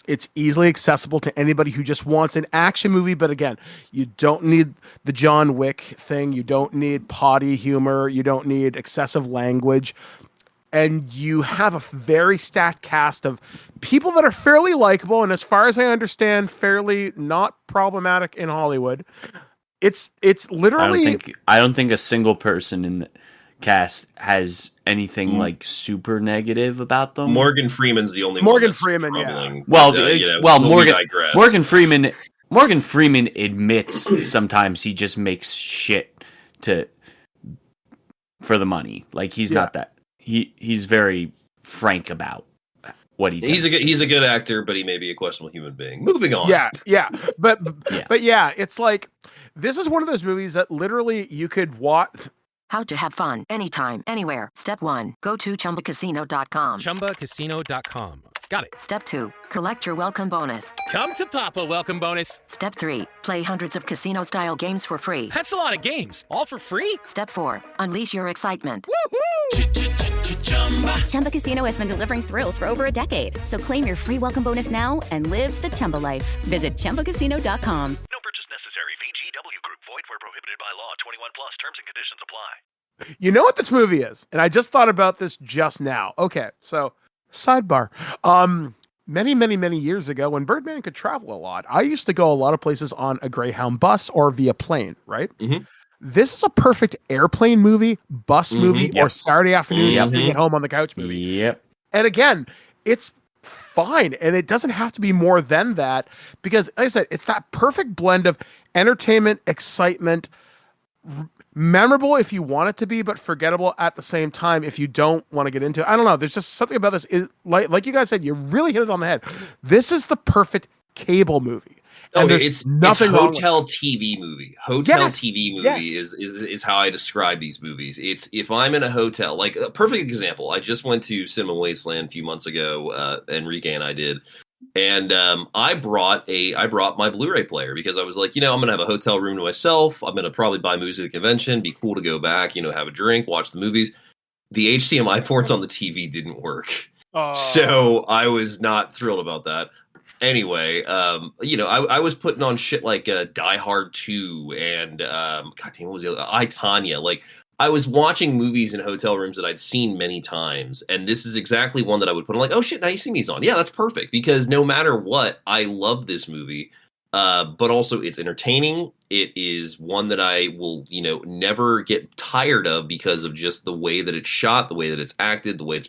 H: It's easily accessible to anybody who just wants an action movie. But again, you don't need the John Wick thing. You don't need potty humor. You don't need excessive language. And you have a very stacked cast of people that are fairly likable, and as far as I understand, fairly not problematic in Hollywood. It's literally.
I: I don't think a single person cast has anything like super negative about them.
J: Morgan Freeman's the only
H: Morgan
J: one
H: Freeman,
J: troubling.
I: Well,
J: Digress.
I: Morgan Freeman admits sometimes he just makes shit for the money. Like he's not that. He's very frank about what he does.
J: He's a good actor, but he may be a questionable human being. Moving on.
H: Yeah. But it's like this is one of those movies that literally you could watch.
E: How to have fun anytime, anywhere. Step 1. Go to ChumbaCasino.com.
K: ChumbaCasino.com. Got it.
E: Step 2. Collect your welcome bonus.
K: Come to Papa welcome bonus.
E: Step 3. Play hundreds of casino-style games for free.
K: That's a lot of games. All for free?
E: Step 4. Unleash your excitement.
L: Chumba Casino has been delivering thrills for over a decade. So claim your free welcome bonus now and live the Chumba life. Visit ChumbaCasino.com.
B: No purchase necessary. VGW Group. Void where prohibited by law. 21 plus. Terms and conditions apply.
H: You know what this movie is? And I just thought about this just now. Okay, so sidebar. Many years ago when Birdman could travel a lot, I used to go a lot of places on a Greyhound bus or via plane, right?
J: Mm-hmm.
H: This is a perfect airplane movie, bus movie, or Saturday afternoon sitting at home on the couch movie.
I: Yep.
H: And again, it's fine. And it doesn't have to be more than that because, like I said, it's that perfect blend of entertainment, excitement, memorable if you want it to be, but forgettable at the same time if you don't want to get into it. I don't know. There's just something about this. Like you guys said, you really hit it on the head. This is the perfect cable movie. And
J: it's hotel TV movie. TV movie
H: Yes.
J: is how I describe these movies. It's if I'm in a hotel, like a perfect example. I just went to Cinema Wasteland a few months ago. Enrique and I did, and I brought my Blu-ray player because I was like, I'm gonna have a hotel room to myself. I'm gonna probably buy movies at the convention. Be cool to go back, have a drink, watch the movies. The HDMI ports on the TV didn't work, so I was not thrilled about that. Anyway, I was putting on shit like Die Hard 2 and God damn, what was the other? I, Tonya. Like I was watching movies in hotel rooms that I'd seen many times, and this is exactly one that I would put on. Like, oh shit, Now You See Me's on. Yeah, that's perfect because no matter what, I love this movie. But also it's entertaining. It is one that I will, never get tired of because of just the way that it's shot, the way that it's acted, the way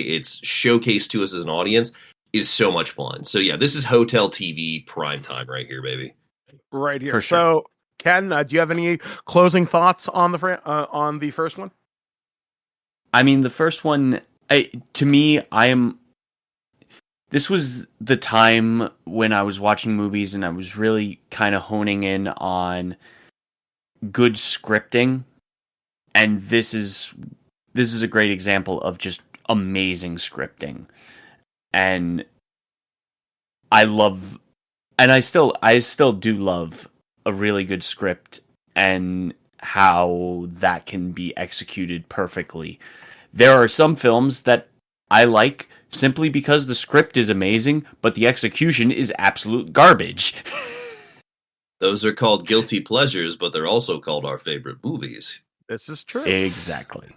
J: it's showcased to us as an audience. Is so much fun. So yeah, this is hotel TV prime time right here, baby.
H: Right here.
I: For sure.
H: So, Ken, do you have any closing thoughts on the first one?
I: I mean, the first one, to me, this was the time when I was watching movies and I was really kind of honing in on good scripting. And this is a great example of just amazing scripting. And I still do love a really good script and how that can be executed perfectly. There are some films that I like simply because the script is amazing, but the execution is absolute garbage.
J: Those are called guilty pleasures, but they're also called our favorite movies.
H: This is true.
I: Exactly.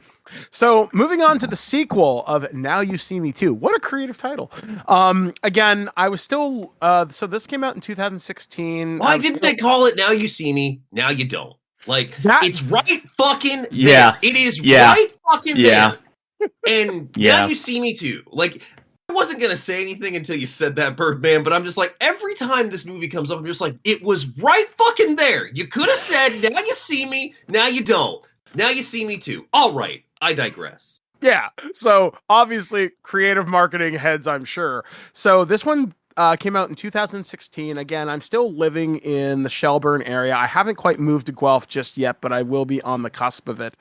H: So moving on to the sequel of Now You See Me Too. What a creative title. Again, I was still, so this came out in 2016.
J: Why didn't they call it Now You See Me, Now You Don't? Like, it's right fucking
I: yeah.
J: there. It is
I: yeah.
J: right fucking
I: yeah.
J: there. And Now You See Me Too. Like, I wasn't going to say anything until you said that, Birdman, but I'm just like, every time this movie comes up, I'm just like, it was right fucking there. You could have said, Now You See Me, Now You Don't. Now You See Me Too. All right. I digress.
H: Yeah. So obviously creative marketing heads, I'm sure. So this one came out in 2016. Again, I'm still living in the Shelburne area. I haven't quite moved to Guelph just yet, but I will be on the cusp of it.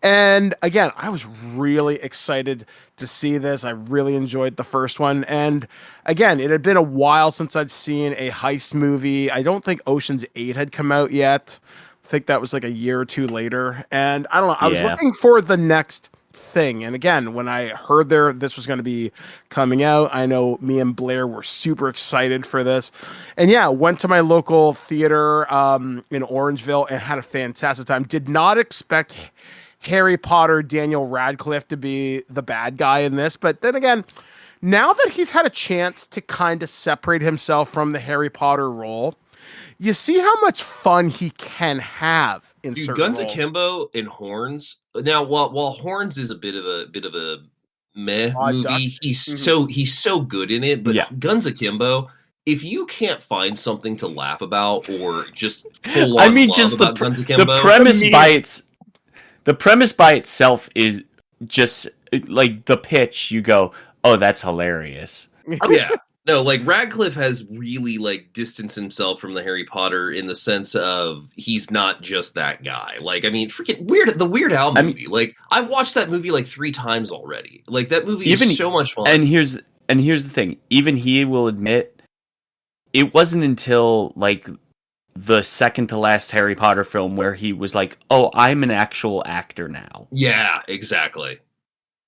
H: And again, I was really excited to see this. I really enjoyed the first one. And again, it had been a while since I'd seen a heist movie. I don't think Ocean's 8 had come out yet. I think that was like a year or two later. And I don't know, I was looking for the next thing. And again, when I heard this was going to be coming out, I know me and Blair were super excited for this. And yeah, went to my local theater in Orangeville and had a fantastic time. Did not expect Harry Potter Daniel Radcliffe to be the bad guy in this. But then again, now that he's had a chance to kind of separate himself from the Harry Potter role, you see how much fun he can have in
J: Dude,
H: certain
J: Guns
H: roles.
J: Akimbo and Horns. Now, while Horns is a bit of a meh
H: Odd
J: movie,
H: Duck.
J: he's so good in it. But
I: Yeah.
J: Guns Akimbo, if you can't find something to laugh about or just full on
I: I mean,
J: love
I: just
J: about Guns Akimbo,
I: the premise by itself is just like the pitch. You go, oh, that's hilarious.
J: yeah. No, like Radcliffe has really like distanced himself from the Harry Potter in the sense of he's not just that guy. Like, I mean, freaking the Weird Al movie. Like, I've watched that movie like 3 times already. Like, that movie is so much fun.
I: And here's the thing. Even he will admit it wasn't until like the second to last Harry Potter film where he was like, "Oh, I'm an actual actor now."
J: Yeah, exactly.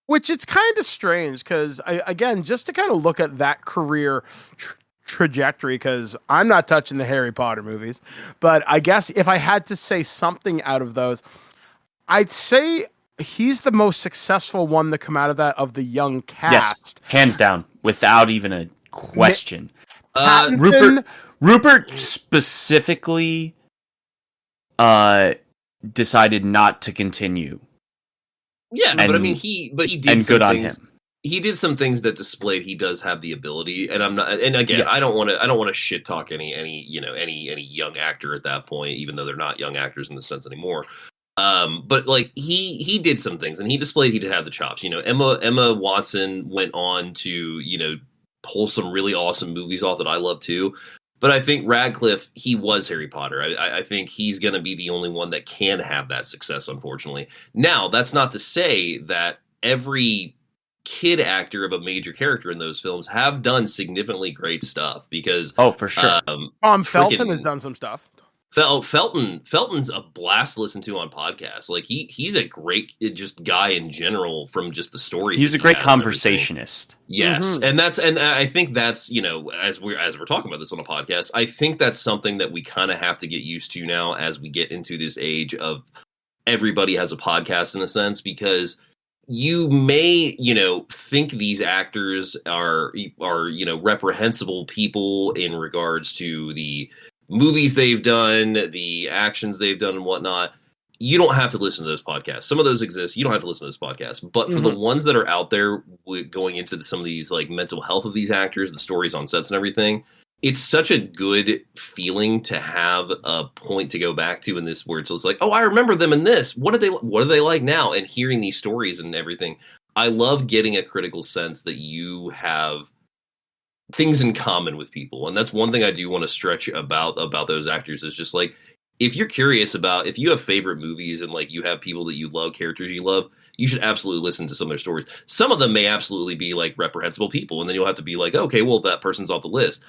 H: Which it's kind of strange because, again, just to kind of look at that career trajectory, because I'm not touching the Harry Potter movies, but I guess if I had to say something out of those, I'd say he's the most successful one to come out of that of the young cast.
I: Yes, hands down, without even a question.
H: Pattinson,
I: Rupert specifically decided not to continue.
J: Yeah, no, but I mean, he did
I: and
J: some
I: good on
J: things.
I: him.
J: He did some things that displayed he does have the ability, and I'm not. And again,
I: Yeah.
J: I don't want to shit talk any young actor at that point, even though they're not young actors in the sense anymore. But like he did some things, and he displayed he did have the chops. You know, Emma Watson went on to pull some really awesome movies off that I love too. But I think Radcliffe, he was Harry Potter. I think he's going to be the only one that can have that success, unfortunately. Now, that's not to say that every kid actor of a major character in those films have done significantly great stuff. Because
I: for sure,
H: Felton has done some stuff.
J: Felton's a blast to listen to on podcasts. Like he's a great just guy in general from just the stories.
I: He's a great conversationist.
J: Yes, and I think that's as we're talking about this on a podcast, I think that's something that we kind of have to get used to now as we get into this age of everybody has a podcast in a sense, because you may think these actors are reprehensible people in regards to the movies they've done, the actions they've done and whatnot. You don't have to listen to those podcasts. Some of those exist. You don't have to listen to those podcasts. But for the ones that are out there going into some of these like mental health of these actors, the stories on sets and everything, it's such a good feeling to have a point to go back to in this where it's like, oh, I remember them in this. What are they like now? And hearing these stories and everything. I love getting a critical sense that you have things in common with people, and that's one thing I do want to stretch about those actors is just like, if you're curious about, if you have favorite movies and like you have people that you love, characters you love, you should absolutely listen to some of their stories. Some of them may absolutely be like reprehensible people, and then you'll have to be like, okay, well, that person's off the list.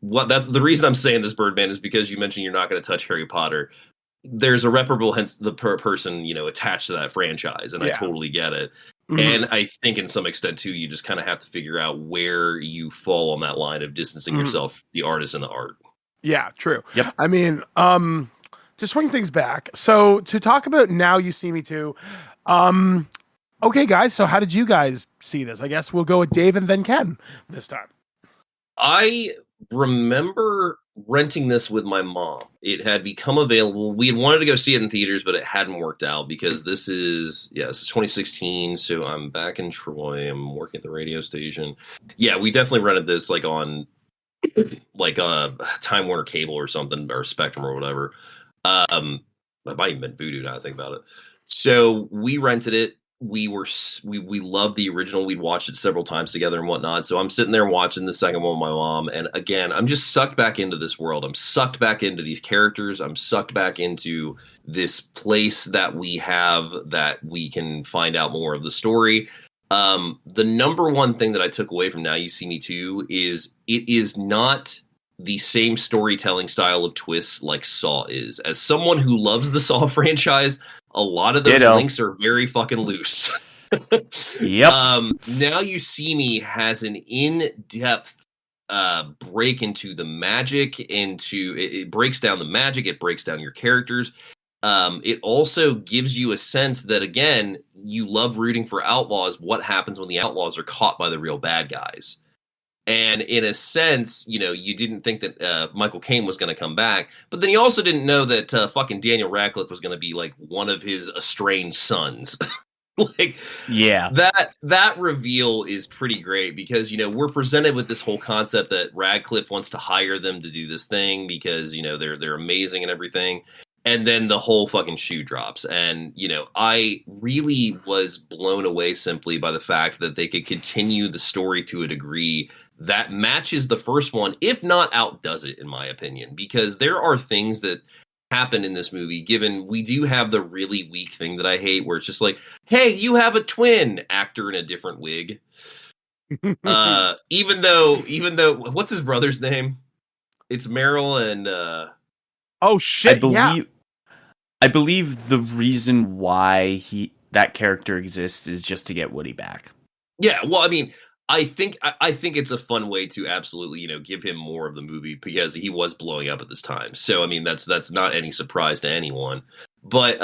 J: That's the reason I'm saying this, Birdman, is because you mentioned you're not going to touch Harry Potter. There's a reparable, hence the person attached to that franchise, and I totally get it. And I think in some extent too, you just kind of have to figure out where you fall on that line of distancing yourself, the artist and the art.
H: Yeah, true.
I: Yep.
H: I mean, to swing things back. So to talk about Now You See Me Too. Okay, guys. So how did you guys see this? I guess we'll go with Dave and then Ken this time.
J: I remember renting this with my mom. It had become available. We had wanted to go see it in theaters, but it hadn't worked out because this is 2016. So I'm back in Troy. I'm working at the radio station. Yeah, we definitely rented this like on like a Time Warner Cable or something, or Spectrum or whatever. It might even been Voodoo now I think about it. So we rented it. We loved the original. We'd watched it several times together and whatnot. So I'm sitting there watching the second one with my mom. And again, I'm just sucked back into this world. I'm sucked back into these characters. I'm sucked back into this place that we have that we can find out more of the story. The number one thing that I took away from Now You See Me Too is it is not the same storytelling style of twists like Saw is. As someone who loves the Saw franchise, a lot of those links are very fucking loose.
I: Yep.
J: Now You See Me has an in-depth break into the magic, it breaks down the magic, it breaks down your characters. It also gives you a sense that, again, you love rooting for outlaws. What happens when the outlaws are caught by the real bad guys? And in a sense, you didn't think that Michael Caine was going to come back, but then you also didn't know that fucking Daniel Radcliffe was going to be like one of his estranged sons. Like,
I: yeah,
J: that reveal is pretty great because we're presented with this whole concept that Radcliffe wants to hire them to do this thing because they're amazing and everything, and then the whole fucking shoe drops. And I really was blown away simply by the fact that they could continue the story to a degree that matches the first one, if not outdoes it, in my opinion, because there are things that happen in this movie, given we do have the really weak thing that I hate where it's just like, hey, you have a twin actor in a different wig. Even though what's his brother's name? It's Meryl and
H: oh shit,
I: I believe the reason why that character exists is just to get Woody back.
J: Yeah, well, I mean, I think it's a fun way to absolutely, give him more of the movie because he was blowing up at this time. So I mean, that's not any surprise to anyone. But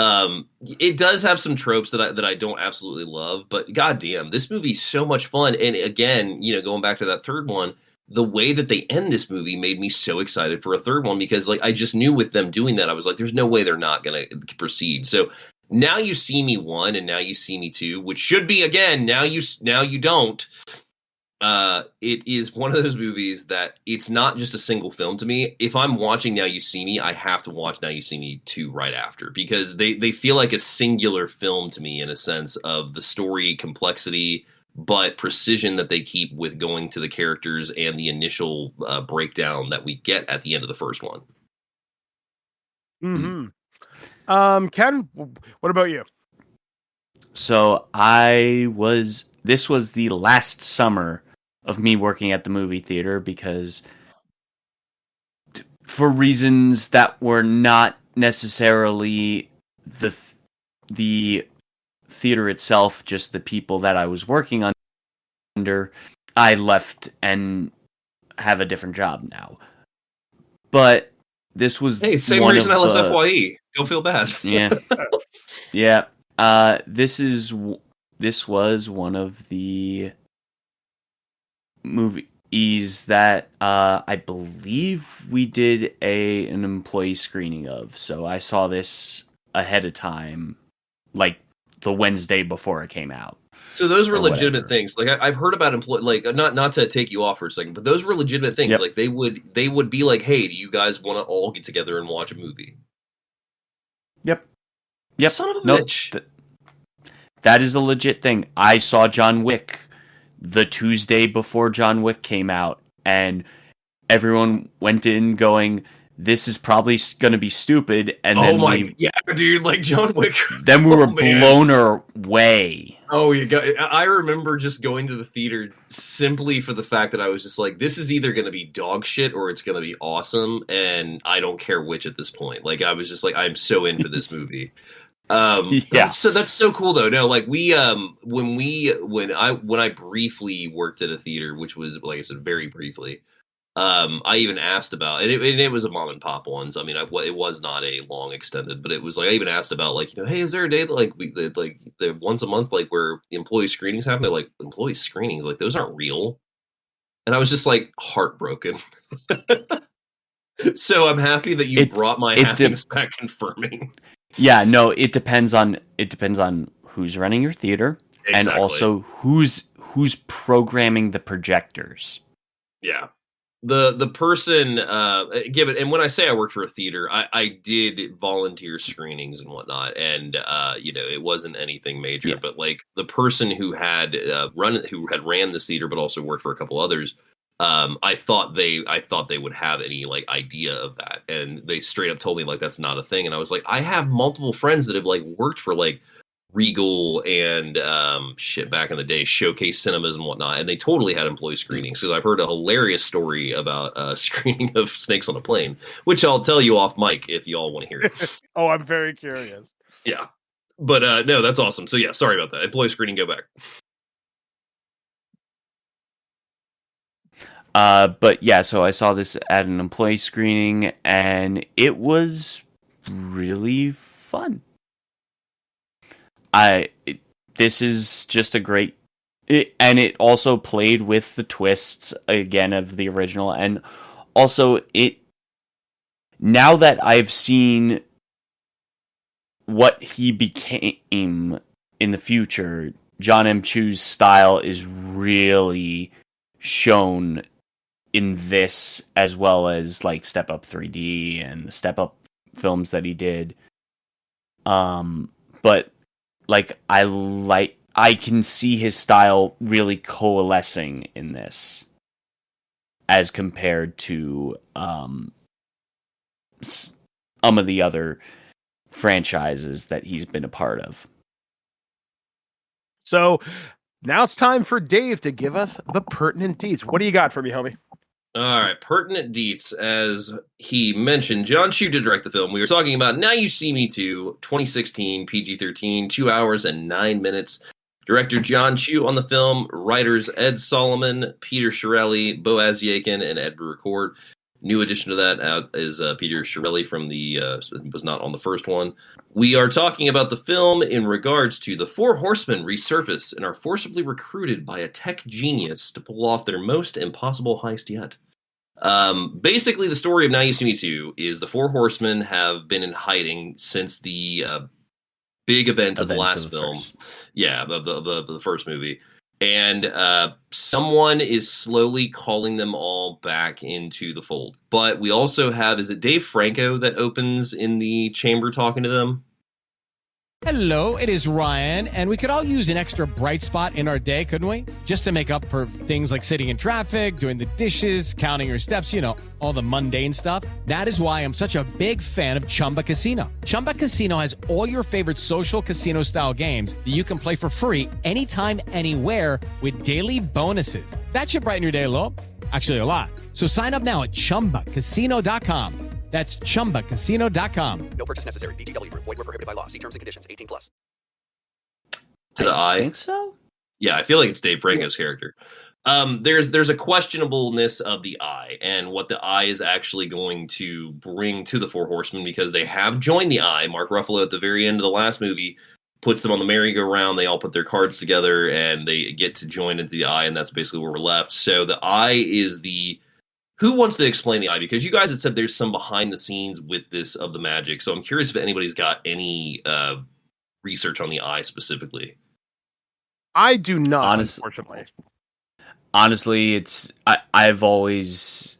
J: it does have some tropes that I don't absolutely love. But goddamn, this movie's so much fun. And again, going back to that third one, the way that they end this movie made me so excited for a third one because like I just knew with them doing that, I was like, there's no way they're not going to proceed. So Now You See Me 1 and Now You See Me 2, which should be again Now You Don't. It is one of those movies that it's not just a single film to me. If I'm watching Now You See Me, I have to watch Now You See Me 2 right after because they feel like a singular film to me in a sense of the story complexity, but precision that they keep with going to the characters and the initial breakdown that we get at the end of the first one.
H: Mm-hmm. Ken, what about you?
I: So this was the last summer of me working at the movie theater because for reasons that were not necessarily the theater itself, just the people that I was working under, I left and have a different job now. But this was
J: same reason I left FYE. Don't feel bad.
I: Yeah. Yeah. This was one of the movies that I believe we did an employee screening of. So I saw this ahead of time, like the Wednesday before it came out.
J: So those were legitimate things. Like I've heard about not to take you off for a second, but those were legitimate things. Yep. Like they would be like, hey, do you guys want to all get together and watch a movie?
I: Yep.
J: Son of a bitch.
I: That is a legit thing. I saw John Wick the Tuesday before John Wick came out, and everyone went in going, this is probably going to be stupid. And then
J: yeah, dude, like John Wick.
I: Then we were blown away.
J: Oh, I remember just going to the theater simply for the fact that I was just like, this is either going to be dog shit or it's going to be awesome, and I don't care which at this point. Like I was just like, I'm so in for this movie.
I: Yeah.
J: So that's so cool though. No, like when I briefly worked at a theater, which was like I said, very briefly, I even asked about it was a mom and pop one. So I mean, it was not a long extended, but it was like I even asked about like, hey, is there a day that like the once a month like where employee screenings happen? They're like, employee screenings, like those aren't real. And I was just like heartbroken. So I'm happy that you brought my happiness back confirming.
I: Yeah, no, it depends on who's running your theater. Exactly. And also who's programming the projectors.
J: Yeah. The person given, and when I say I worked for a theater, I did volunteer screenings and whatnot, and it wasn't anything major, yeah. But like the person who had ran this theater but also worked for a couple others, I thought they would have any like idea of that, and they straight up told me like that's not a thing. And I was like, I have multiple friends that have like worked for like Regal and back in the day, Showcase Cinemas and whatnot, and they totally had employee screenings. So I've heard a hilarious story about a screening of Snakes on a Plane, which I'll tell you off mic if y'all want to hear it.
H: Oh, I'm very curious.
J: Yeah, but no, that's awesome. So yeah, sorry about that. Employee screening, go back.
I: But yeah, so I saw this at an employee screening, and it was really fun. This is just a great it also played with the twists again of the original, and also now that I've seen what he became in the future, John M. Chu's style is really shown in this, as well as like Step Up 3D and the Step Up films that he did. But like I can see his style really coalescing in this as compared to some of the other franchises that he's been a part of.
H: So now it's time for Dave to give us the pertinent deets. What do you got for me, homie?
J: All right, pertinent deets. As he mentioned, John Chu did direct the film. We were talking about Now You See Me Too, 2016, PG-13, 2 hours and 9 minutes. Director John Chu on the film. Writers Ed Solomon, Peter Shirelli, Boaz Yakin, and Edward Record. New addition to that is Peter Shirelli from was not on the first one. We are talking about the film in regards to the Four Horsemen resurface and are forcibly recruited by a tech genius to pull off their most impossible heist yet. Basically, the story of Now You See Me Too is the Four Horsemen have been in hiding since the big event of the last film. Yeah, the first movie. And someone is slowly calling them all back into the fold. But we also have, is it Dave Franco that opens in the chamber talking to them?
A: Hello, it is Ryan, and we could all use an extra bright spot in our day, couldn't we? Just to make up for things like sitting in traffic, doing the dishes, counting your steps, you know, all the mundane stuff. That is why I'm such a big fan of Chumba Casino. Chumba Casino has all your favorite social casino-style games that you can play for free anytime, anywhere with daily bonuses. That should brighten your day a little. Actually, a lot. So sign up now at ChumbaCasino.com. That's ChumbaCasino.com.
K: No purchase necessary. VGW Group. Void where prohibited by law. See terms and conditions. 18+.
J: To the eye.
I: I think so.
J: Yeah, I feel like it's Dave Franco's character. There's a questionableness of the eye and what the eye is actually going to bring to the Four Horsemen, because they have joined the eye. Mark Ruffalo at the very end of the last movie puts them on the merry-go-round. They all put their cards together and they get to join into the eye, and that's basically where we're left. So the eye is the... Who wants to explain the eye? Because you guys had said there's some behind the scenes with this of the magic. So I'm curious if anybody's got any research on the eye specifically.
H: I do not, unfortunately.
I: Honestly, I've always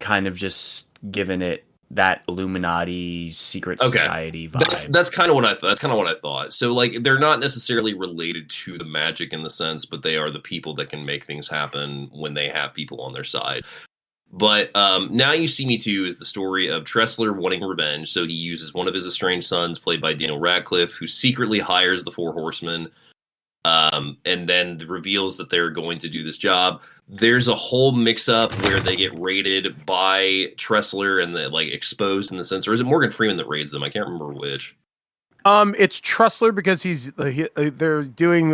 I: kind of just given it that Illuminati secret society vibe.
J: That's kind of what I thought. So like they're not necessarily related to the magic in the sense, but they are the people that can make things happen when they have people on their side. But Now You See Me Too is the story of Tressler wanting revenge. So he uses one of his estranged sons, played by Daniel Radcliffe, who secretly hires the Four Horsemen, and then reveals that they're going to do this job. There's a whole mix-up where they get raided by Tressler and they're like exposed in the sense, or is it Morgan Freeman that raids them? I can't remember which.
H: It's Tressler because they're doing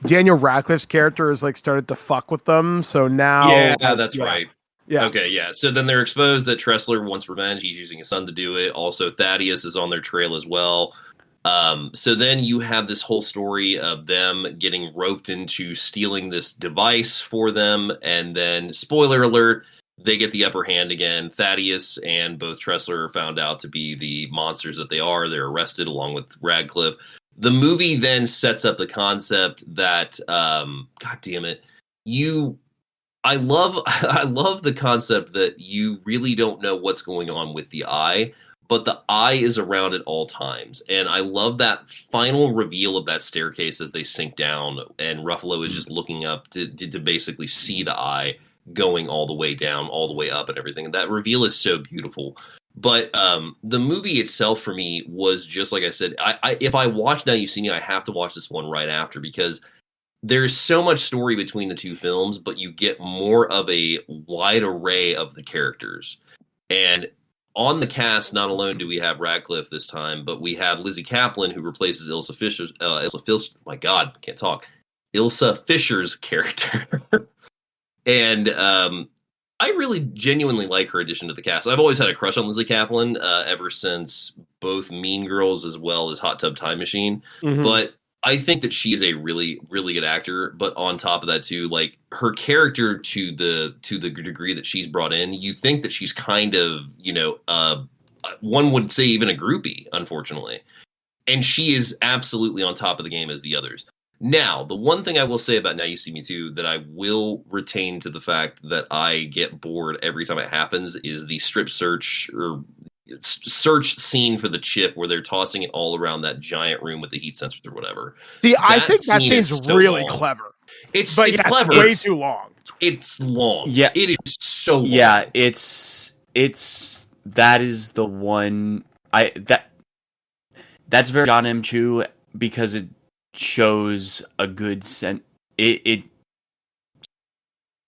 H: Daniel Radcliffe's character has like started to fuck with them. So now,
J: that's right. Yeah. Okay. Yeah. So then they're exposed that Tressler wants revenge. He's using his son to do it. Also, Thaddeus is on their trail as well. So then you have this whole story of them getting roped into stealing this device for them, and then spoiler alert, they get the upper hand again. Thaddeus and both Tressler are found out to be the monsters that they are. They're arrested along with Radcliffe. The movie then sets up the concept that, God damn it, I love the concept that you really don't know what's going on with the eye, but the eye is around at all times. And I love that final reveal of that staircase as they sink down, and Ruffalo is just looking up to basically see the eye going all the way down, all the way up and everything. And that reveal is so beautiful. But the movie itself for me was just like I said, if I watch Now You See Me, I have to watch this one right after, because there's so much story between the two films, but you get more of a wide array of the characters. And on the cast, not alone do we have Radcliffe this time, but we have Lizzie Kaplan, who replaces Ilsa Fisher's character. And I really genuinely like her addition to the cast. I've always had a crush on Lizzie Kaplan ever since both Mean Girls as well as Hot Tub Time Machine. Mm-hmm. But I think that she is a really, really good actor, but on top of that too, like her character to the degree that she's brought in, you think that she's kind of, one would say even a groupie, unfortunately. And she is absolutely on top of the game as the others. Now, the one thing I will say about Now You See Me Too that I will retain to the fact that I get bored every time it happens is the strip search or search scene for the chip where they're tossing it all around that giant room with the heat sensors or whatever.
H: See, I think that
J: scene is
H: scene's
J: so
H: really
J: long.
H: clever.
J: It's
H: It's
J: clever.
H: way too long.
J: It's long.
I: Yeah.
J: It is so long.
I: Yeah, it's that is the one that's very John M. Chu because it shows a good sense. It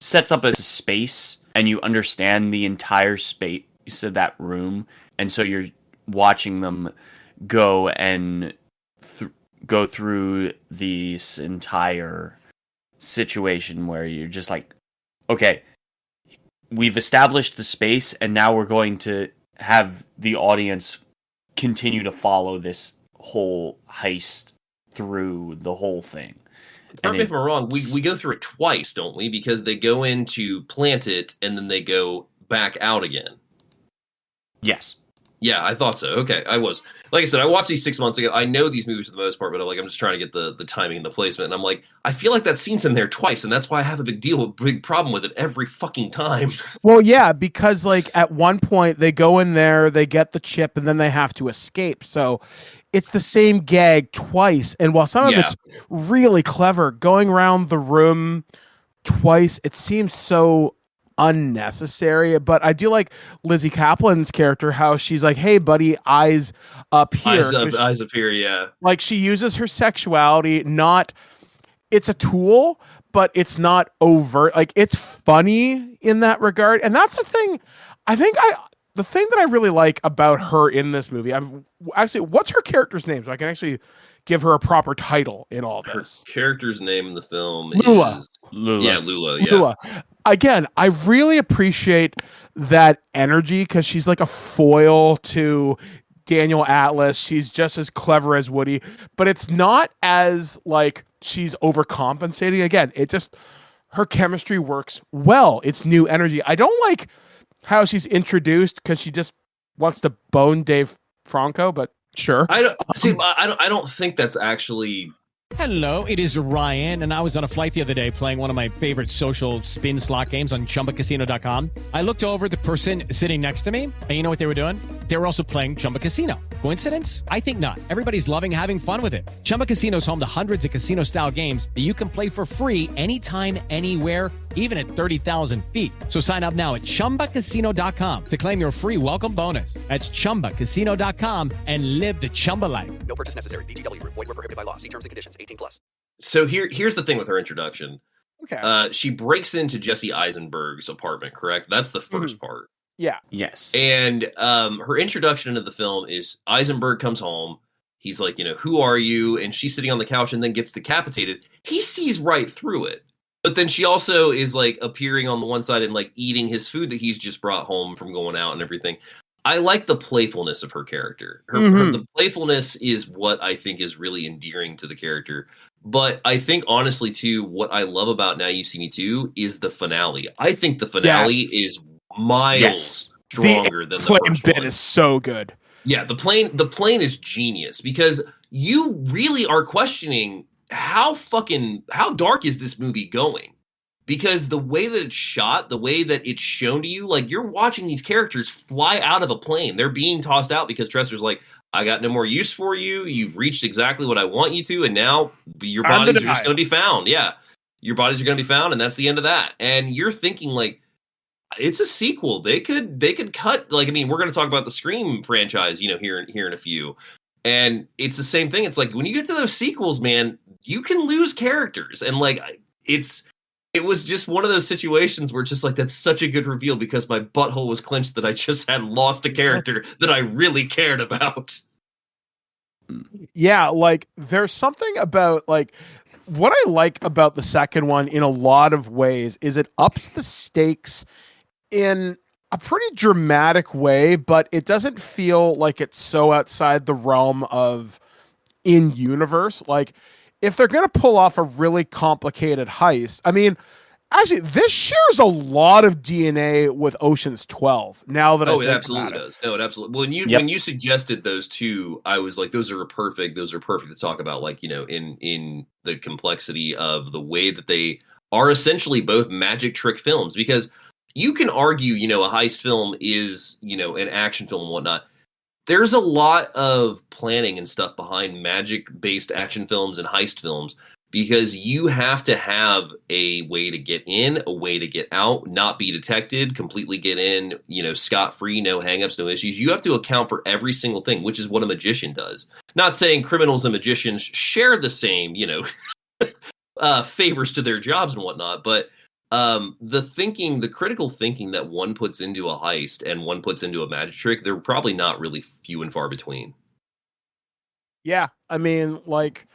I: sets up a space and you understand the entire space of that room, and so you're watching them go and go through this entire situation where you're just like, okay, we've established the space and now we're going to have the audience continue to follow this whole heist through the whole thing.
J: Correct me if I'm wrong, we go through it twice, don't we? Because they go in to plant it and then they go back out again.
I: Yes.
J: Yeah, I thought so. Okay, I was. Like I said, I watched these 6 months ago. I know these movies for the most part, but I'm just trying to get the timing and the placement. And I'm like, I feel like that scene's in there twice, and that's why I have a big problem with it every fucking time.
H: Well, yeah, because like at one point they go in there, they get the chip, and then they have to escape. So it's the same gag twice. And while some of it's really clever, going around the room twice, it seems so unnecessary. But I do like Lizzie Kaplan's character, how she's like, hey buddy, eyes up here.
J: Eyes up here, yeah.
H: Like she uses her sexuality, it's a tool, but it's not overt. Like it's funny in that regard. And that's the thing. The thing that I really like about her in this movie, what's her character's name? So I can actually give her a proper title in all this.
J: Her character's name in the film
H: Lula.
J: is Lula. Yeah, Lula. Yeah.
H: Lula. Again, I really appreciate that energy because she's like a foil to Daniel Atlas. She's just as clever as Woody, but it's not as like she's overcompensating. Again, her chemistry works well. It's new energy. I don't like how she's introduced because she just wants to bone Dave Franco, but sure.
J: I don't think that's actually.
A: Hello, it is Ryan, and I was on a flight the other day playing one of my favorite social spin slot games on ChumbaCasino.com. I looked over at the person sitting next to me, and you know what they were doing? They were also playing Chumba Casino. Coincidence? I think not. Everybody's loving having fun with it. Chumba Casino is home to hundreds of casino-style games that you can play for free anytime, anywhere, even at 30,000 feet. So sign up now at ChumbaCasino.com to claim your free welcome bonus. That's ChumbaCasino.com and live the Chumba life.
K: No purchase necessary. VGW Group. Void where prohibited by law. See terms and conditions. 18+.
J: So here's the thing with her introduction.
H: Okay.
J: She breaks into Jesse Eisenberg's apartment, correct? That's the first part.
H: Yeah.
I: Yes.
J: And her introduction into the film is Eisenberg comes home. He's like, who are you? And she's sitting on the couch and then gets decapitated. He sees right through it. But then she also is like appearing on the one side and like eating his food that he's just brought home from going out and everything. I like the playfulness of her character. The playfulness is what I think is really endearing to the character. But I think, honestly, too, what I love about Now You See Me Too is the finale. I think the finale is miles stronger than the first
H: bit
J: one.
H: is so good.
J: Yeah, the plane is genius because you really are questioning how dark is this movie going? Because the way that it's shot, the way that it's shown to you, like you're watching these characters fly out of a plane. They're being tossed out because Tressor's like, I got no more use for you. You've reached exactly what I want you to. And now your bodies are just going to be found. Yeah. Your bodies are going to be found. And that's the end of that. And you're thinking like, it's a sequel. They could cut, like, I mean, we're going to talk about the Scream franchise, here in a few. And it's the same thing. It's like when you get to those sequels, man, you can lose characters. And like, it was just one of those situations where just like, that's such a good reveal because my butthole was clenched that I just had lost a character that I really cared about.
H: Yeah. Like there's something about like what I like about the second one in a lot of ways is it ups the stakes in a pretty dramatic way, but it doesn't feel like it's so outside the realm of in universe. Like if they're going to pull off a really complicated heist, I mean, actually, this shares a lot of DNA with Ocean's 12. Now that I think
J: it absolutely
H: about it.
J: does. No, it absolutely. When you suggested those two, I was like, those are perfect to talk about. Like, you know, in the complexity of the way that they are essentially both magic trick films, because you can argue, you know, a heist film is, you know, an action film and whatnot. There's a lot of planning and stuff behind magic-based action films and heist films, because you have to have a way to get in, a way to get out, not be detected, completely get in, you know, scot-free, no hangups, no issues. You have to account for every single thing, which is what a magician does. Not saying criminals and magicians share the same, you know, favors to their jobs and whatnot, but the critical thinking that one puts into a heist and one puts into a magic trick, they're probably not really few and far between.
H: Yeah, I mean, like,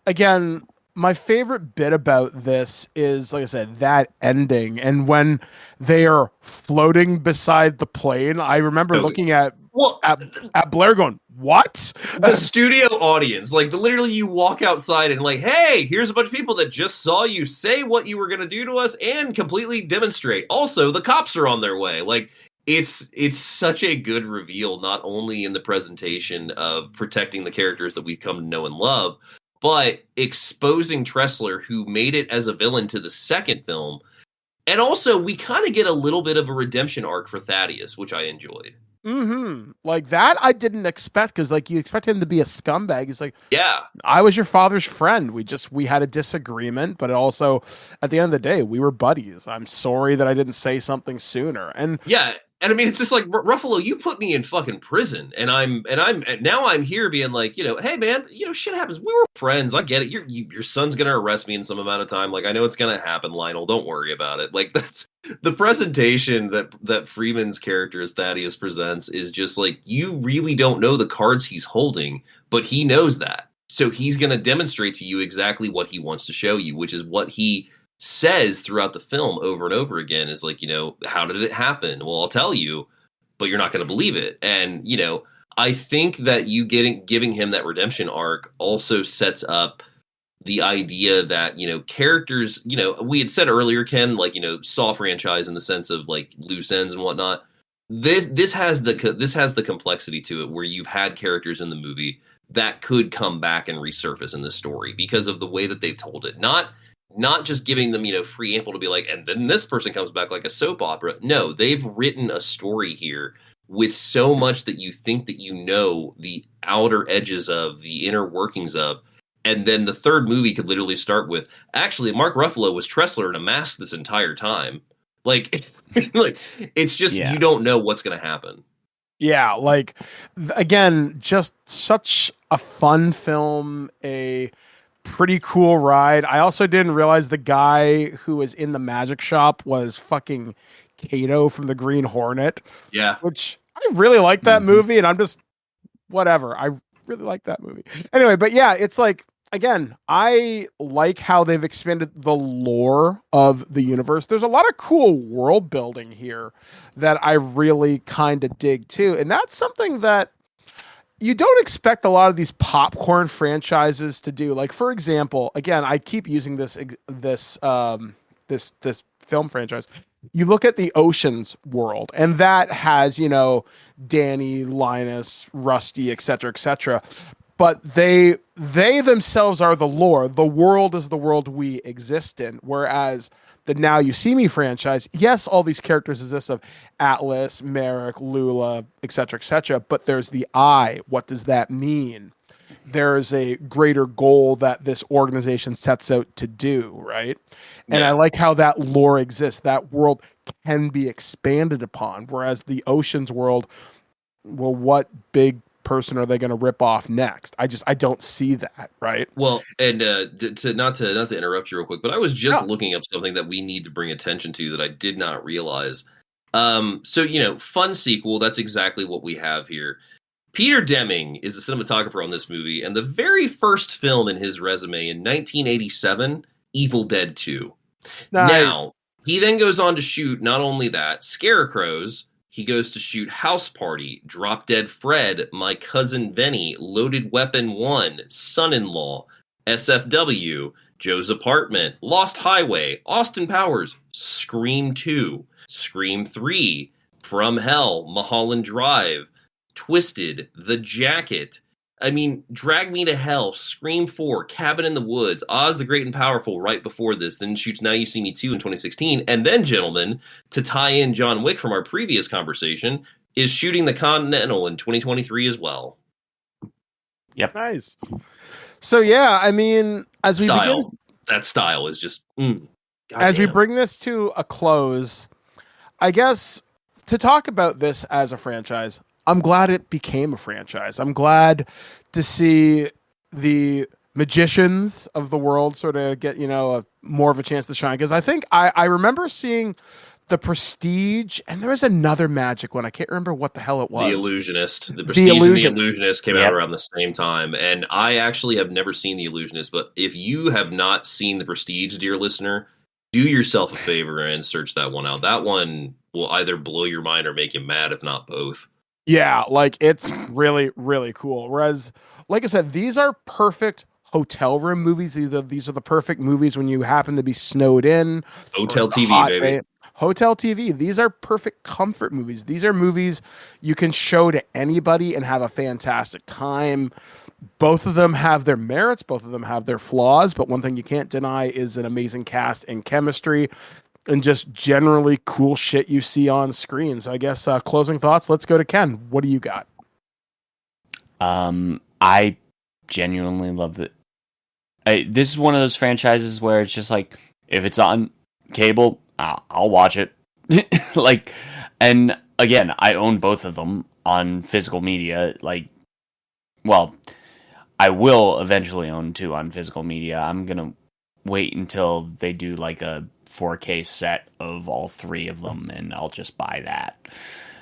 H: again, my favorite bit about this is, like I said, that ending. And when they are floating beside the plane, I remember looking at Blair going, what?
J: The studio audience, like, literally you walk outside and like, hey, here's a bunch of people that just saw you say what you were going to do to us and completely demonstrate. Also, the cops are on their way. Like, it's such a good reveal, not only in the presentation of protecting the characters that we've come to know and love, but exposing Tressler, who made it as a villain to the second film. And also, we kind of get a little bit of a redemption arc for Thaddeus, which I enjoyed.
H: Mm-hmm. Like, that I didn't expect, because, like, you expect him to be a scumbag. He's like,
J: yeah,
H: I was your father's friend. We had a disagreement, but also, at the end of the day, we were buddies. I'm sorry that I didn't say something sooner. And
J: yeah. And I mean, it's just like, Ruffalo, you put me in fucking prison, and now I'm here being like, you know, hey man, you know, shit happens. We were friends. I get it. Your son's gonna arrest me in some amount of time. Like, I know it's gonna happen, Lionel. Don't worry about it. Like, that's the presentation that Freeman's character as Thaddeus presents is just like, you really don't know the cards he's holding, but he knows that. So he's gonna demonstrate to you exactly what he wants to show you, which is what he says throughout the film over and over again, is like, you know, how did it happen? Well, I'll tell you, but you're not going to believe it. And, you know, I think that giving him that redemption arc also sets up the idea that, you know, characters, you know, we had said earlier, Ken, like, you know, Saw franchise in the sense of like loose ends and whatnot. This has the complexity to it, where you've had characters in the movie that could come back and resurface in this story because of the way that they've told it. Not just giving them, you know, free ample to be like, and then this person comes back like a soap opera. No, they've written a story here with so much that you think that you know the outer edges of, the inner workings of. And then the third movie could literally start with, actually, Mark Ruffalo was Tressler in a mask this entire time. Like, it's just, you don't know what's going to happen.
H: Yeah, like, again, just such a fun film, a pretty cool ride. I also didn't realize the guy who was in the magic shop was fucking Kato from the Green Hornet.
J: Yeah.
H: Which I really like that movie, and I'm just whatever. I really like that movie. Anyway, but yeah, it's like, again, I like how they've expanded the lore of the universe. There's a lot of cool world building here that I really kind of dig too. And that's something that you don't expect a lot of these popcorn franchises to do. Like, for example, again, I keep using this film franchise. You look at the Ocean's world, and that has, you know, Danny, Linus, Rusty, etc. But they themselves are the lore. The world is the world we exist in. Whereas the Now You See Me franchise, yes, all these characters exist of Atlas, Merrick, Lula, etc. But there's the I. What does that mean? There's a greater goal that this organization sets out to do, right? And
J: Yeah.
H: I like how that lore exists. That world can be expanded upon. Whereas the Ocean's world, well, what big person are they going to rip off next? I don't see that, right?
J: Well, and not to interrupt you real quick, but I was just looking up something that we need to bring attention to that I did not realize. So, you know, fun sequel, that's exactly what we have here. Peter Deming is the cinematographer on this movie, and the very first film in his resume in 1987, Evil Dead 2.
H: Nice.
J: Now, he then goes on to shoot not only that, Scarecrows. He goes to shoot House Party, Drop Dead Fred, My Cousin Vinny, Loaded Weapon 1, Son-in-Law, SFW, Joe's Apartment, Lost Highway, Austin Powers, Scream 2, Scream 3, From Hell, Mulholland Drive, Twisted, The Jacket. I mean, Drag Me to Hell, Scream 4, Cabin in the Woods, Oz the Great and Powerful right before this, then shoots Now You See Me 2 in 2016, and then, gentlemen, to tie in John Wick from our previous conversation, is shooting The Continental in 2023 as well.
I: Yep.
H: Nice. So yeah, I mean, as we begin,
J: that style is just
H: as we bring this to a close, I guess to talk about this as a franchise, I'm glad it became a franchise. I'm glad to see the magicians of the world sort of get, more of a chance to shine. Because I think I remember seeing The Prestige, and there was another magic one. I can't remember what the hell it was.
J: The Illusionist. The Prestige and The Illusionist came out around the same time. And I actually have never seen The Illusionist, but if you have not seen The Prestige, dear listener, do yourself a favor and search that one out. That one will either blow your mind or make you mad, if not both.
H: Yeah, like it's really, really cool. Whereas, like I said, these are perfect hotel room movies. These are the perfect movies when you happen to be snowed in.
J: Hotel TV, baby.
H: Hotel TV. These are perfect comfort movies. These are movies you can show to anybody and have a fantastic time. Both of them have their merits. Both of them have their flaws. But one thing you can't deny is an amazing cast and chemistry and just generally cool shit you see on screen. So I guess closing thoughts. Let's go to Ken. What do you got?
I: I genuinely love it. This is one of those franchises where it's just like, if it's on cable, I'll watch it. And again, I own both of them on physical media. I will eventually own 2 on physical media. I'm gonna wait until they do like a 4K set of all 3 of them, and I'll just buy that.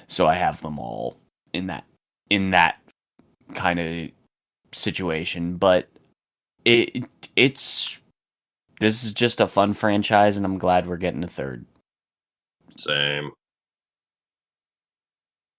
I: So I have them all in that kind of situation. But this is just a fun franchise, and I'm glad we're getting a third.
J: Same.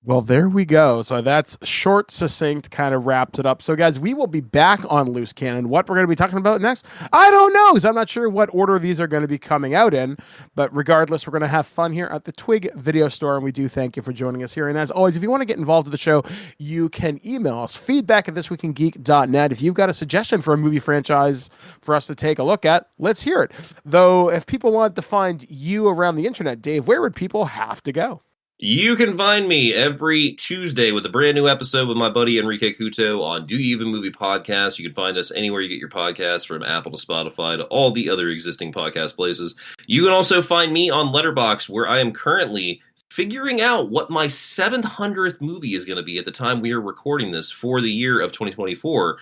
H: Well, there we go. So that's short, succinct, kind of wraps it up. So, guys, we will be back on Loose Cannon. What we're going to be talking about next, I don't know, because I'm not sure what order these are going to be coming out in. But regardless, we're going to have fun here at the Twig Video Store, and we do thank you for joining us here. And as always, if you want to get involved with the show, you can email us, feedback@thisweekingeek.net. If you've got a suggestion for a movie franchise for us to take a look at, let's hear it. Though, if people want to find you around the internet, Dave, where would people have to go?
J: You can find me every Tuesday with a brand new episode with my buddy Enrique Couto on Do You Even Movie Podcast. You can find us anywhere you get your podcasts, from Apple to Spotify to all the other existing podcast places. You can also find me on Letterboxd, where I am currently figuring out what my 700th movie is going to be at the time we are recording this for the year of 2024.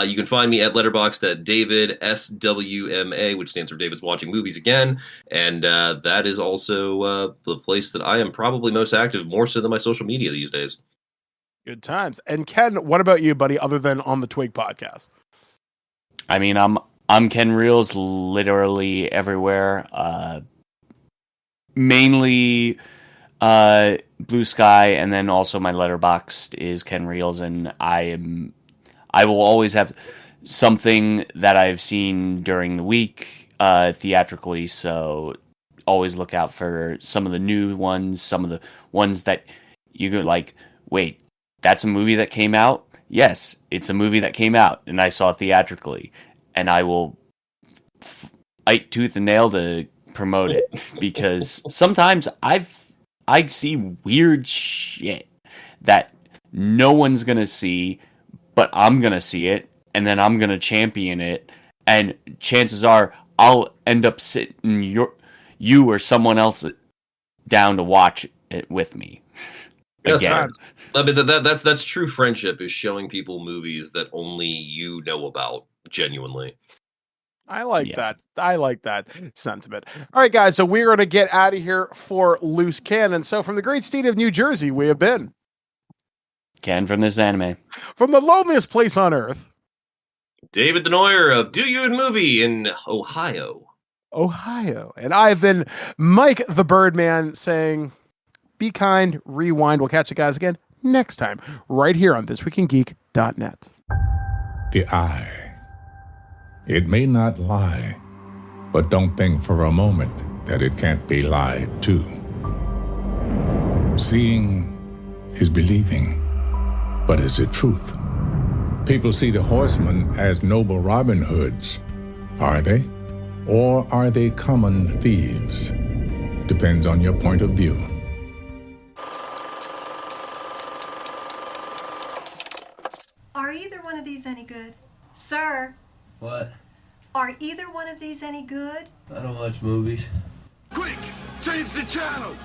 J: You can find me at Letterboxd at David SWMA, which stands for David's Watching Movies Again. And that is also the place that I am probably most active, more so than my social media these days.
H: Good times. And Ken, what about you, buddy, other than on the Twig podcast?
I: I mean, I'm Ken Reels literally everywhere. Mainly Blue Sky, and then also my Letterboxd is Ken Reels, and I will always have something that I've seen during the week theatrically, so always look out for some of the new ones, some of the ones that you go like, wait, that's a movie that came out? Yes, it's a movie that came out, and I saw it theatrically, and I will fight tooth and nail to promote it, because sometimes I see weird shit that no one's gonna see, but I'm going to see it, and then I'm going to champion it, and chances are I'll end up sitting you or someone else down to watch it with me.
J: Again. I mean, that's true friendship, is showing people movies that only you know about, genuinely.
H: I like that. I like that sentiment. All right, guys, so we're going to get out of here for Loose Cannon. So from the great state of New Jersey, we have been
I: Ken from This Anime.
H: From the loneliest place on earth,
J: David Denoyer of Do You Even Movie in Ohio.
H: And I've been Mike the Birdman saying, be kind, rewind. We'll catch you guys again next time, right here on thisweekingeek.net.
M: The eye It may not lie, but don't think for a moment that it can't be lied to. Seeing is believing, but is it truth? People see the horsemen as noble Robin Hoods. Are they? Or are they common thieves? Depends on your point of view.
N: Are either one of these any good? Sir,
D: What?
N: are either one of these any good?
D: I don't watch movies.
O: Quick! Change the channel!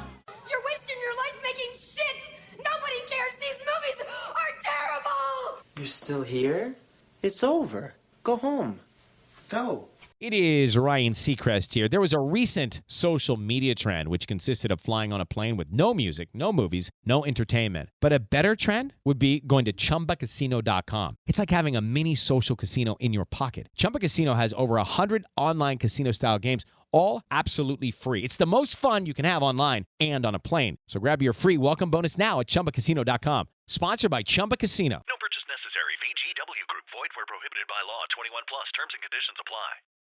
P: You're wasting your life making shit! Nobody cares! These movies are terrible!
Q: You're still here? It's over. Go home. Go.
A: It is Ryan Seacrest here. There was a recent social media trend which consisted of flying on a plane with no music, no movies, no entertainment. But a better trend would be going to ChumbaCasino.com. It's like having a mini social casino in your pocket. Chumba Casino has over 100 online casino-style games, all absolutely free. It's the most fun you can have online and on a plane. So grab your free welcome bonus now at ChumbaCasino.com. Sponsored by Chumba Casino.
B: No purchase necessary. VGW Group. Void where prohibited by law. 21 plus. Terms and conditions apply.